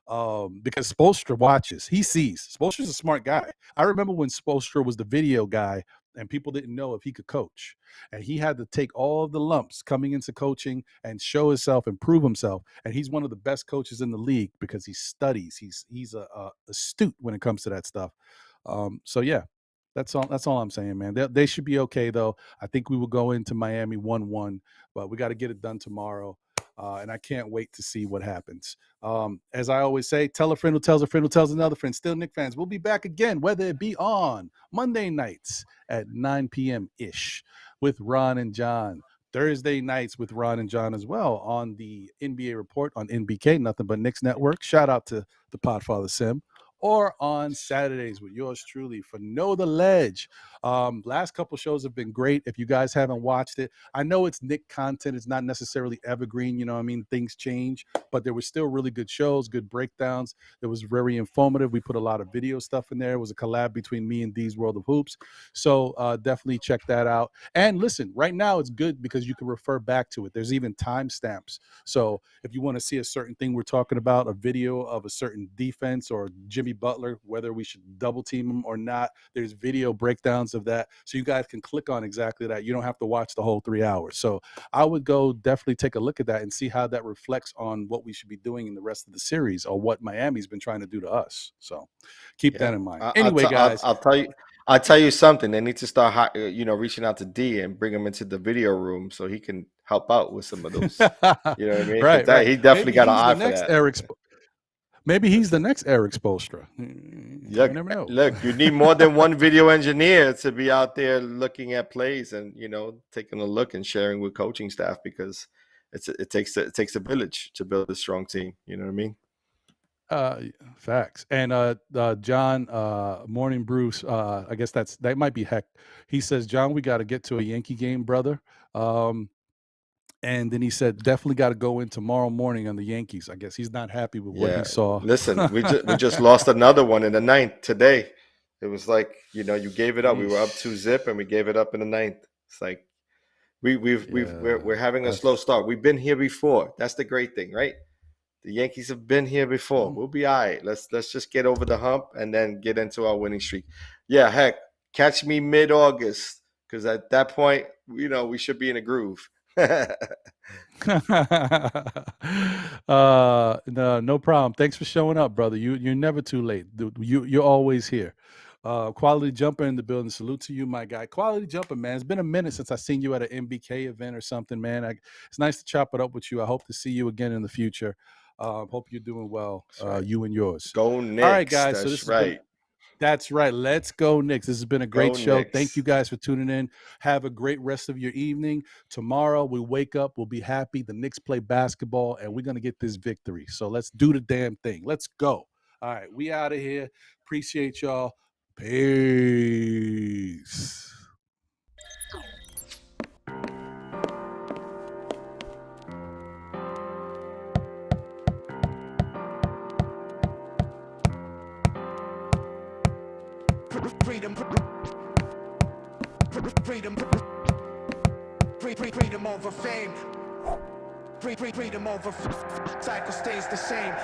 S2: Because Spoelstra watches. He sees. Spoelstra's a smart guy. I remember when Spoelstra was the video guy and people didn't know if he could coach. And he had to take all of the lumps coming into coaching and show himself and prove himself. And he's one of the best coaches in the league because he studies. He's astute when it comes to that stuff. So yeah, that's all I'm saying, man. They should be okay though. I think we will go into Miami 1-1, but we got to get it done tomorrow. And I can't wait to see what happens. As I always say, tell a friend who tells a friend who tells another friend. Still Knicks fans, we'll be back again, whether it be on Monday nights at 9 p.m.-ish with Ron and John. Thursday nights with Ron and John as well on the NBA Report on NBK, Nothing But Knicks Network. Shout out to the Podfather Sim. Or on Saturdays with yours truly for Know the Ledge. Last couple shows have been great. If you guys haven't watched it, I know it's Knick content. It's not necessarily evergreen. You know what I mean? Things change, but there were still really good shows, good breakdowns. It was very informative. We put a lot of video stuff in there. It was a collab between me and D's World of Hoops. So definitely check that out. And listen, right now it's good because you can refer back to it. There's even timestamps. So if you want to see a certain thing we're talking about, a video of a certain defense or Jimmy Butler, whether we should double team him or not, there's video breakdowns of that. So you guys can click on exactly that. You don't have to watch the whole 3 hours. So I would go definitely take a look at that and see how that reflects on what we should be doing in the rest of the series or what Miami's been trying to do to us. So keep that in mind. Anyway, guys,
S3: I'll tell you something. They need to start, reaching out to D and bring him into the video room so he can help out with some of those. You know what I mean?
S2: Right.
S3: He definitely got an eye for that.
S2: Maybe he's the next Eric Spoelstra.
S3: You never know. Look, you need more than one video engineer to be out there looking at plays and taking a look and sharing with coaching staff because it takes a village to build a strong team. You know what I mean?
S2: Facts. And John, Morning Bruce, I guess that might be Heck. He says, John, we got to get to a Yankee game, brother. And then he said, definitely got to go in tomorrow morning on the Yankees. I guess he's not happy with what he saw.
S3: Listen, we just lost another one in the 9th today. It was like, you gave it up. We were up 2-0 and we gave it up in the 9th. It's like we're having a slow start. We've been here before. That's the great thing, right? The Yankees have been here before. We'll be all right. Let's just get over the hump and then get into our winning streak. Yeah, heck, catch me mid-August because at that point, we should be in a groove.
S2: No problem. Thanks for showing up, brother. You're never too late. You're always here. Quality Jumper in the building. Salute to you, my guy. Quality Jumper, man. It's been a minute since I seen you at an MBK event or something, man. It's nice to chop it up with you. I hope to see you again in the future. Hope you're doing well, right. You and yours.
S3: Go Knicks.
S2: All right, guys.
S3: That's right.
S2: That's right. Let's go Knicks. This has been a great show.
S3: Knicks.
S2: Thank you guys for tuning in. Have a great rest of your evening. Tomorrow we wake up. We'll be happy. The Knicks play basketball, and we're going to get this victory. So let's do the damn thing. Let's go. All right. We out of here. Appreciate y'all. Peace.
S4: Freedom over fame. Freedom over cycle stays the same.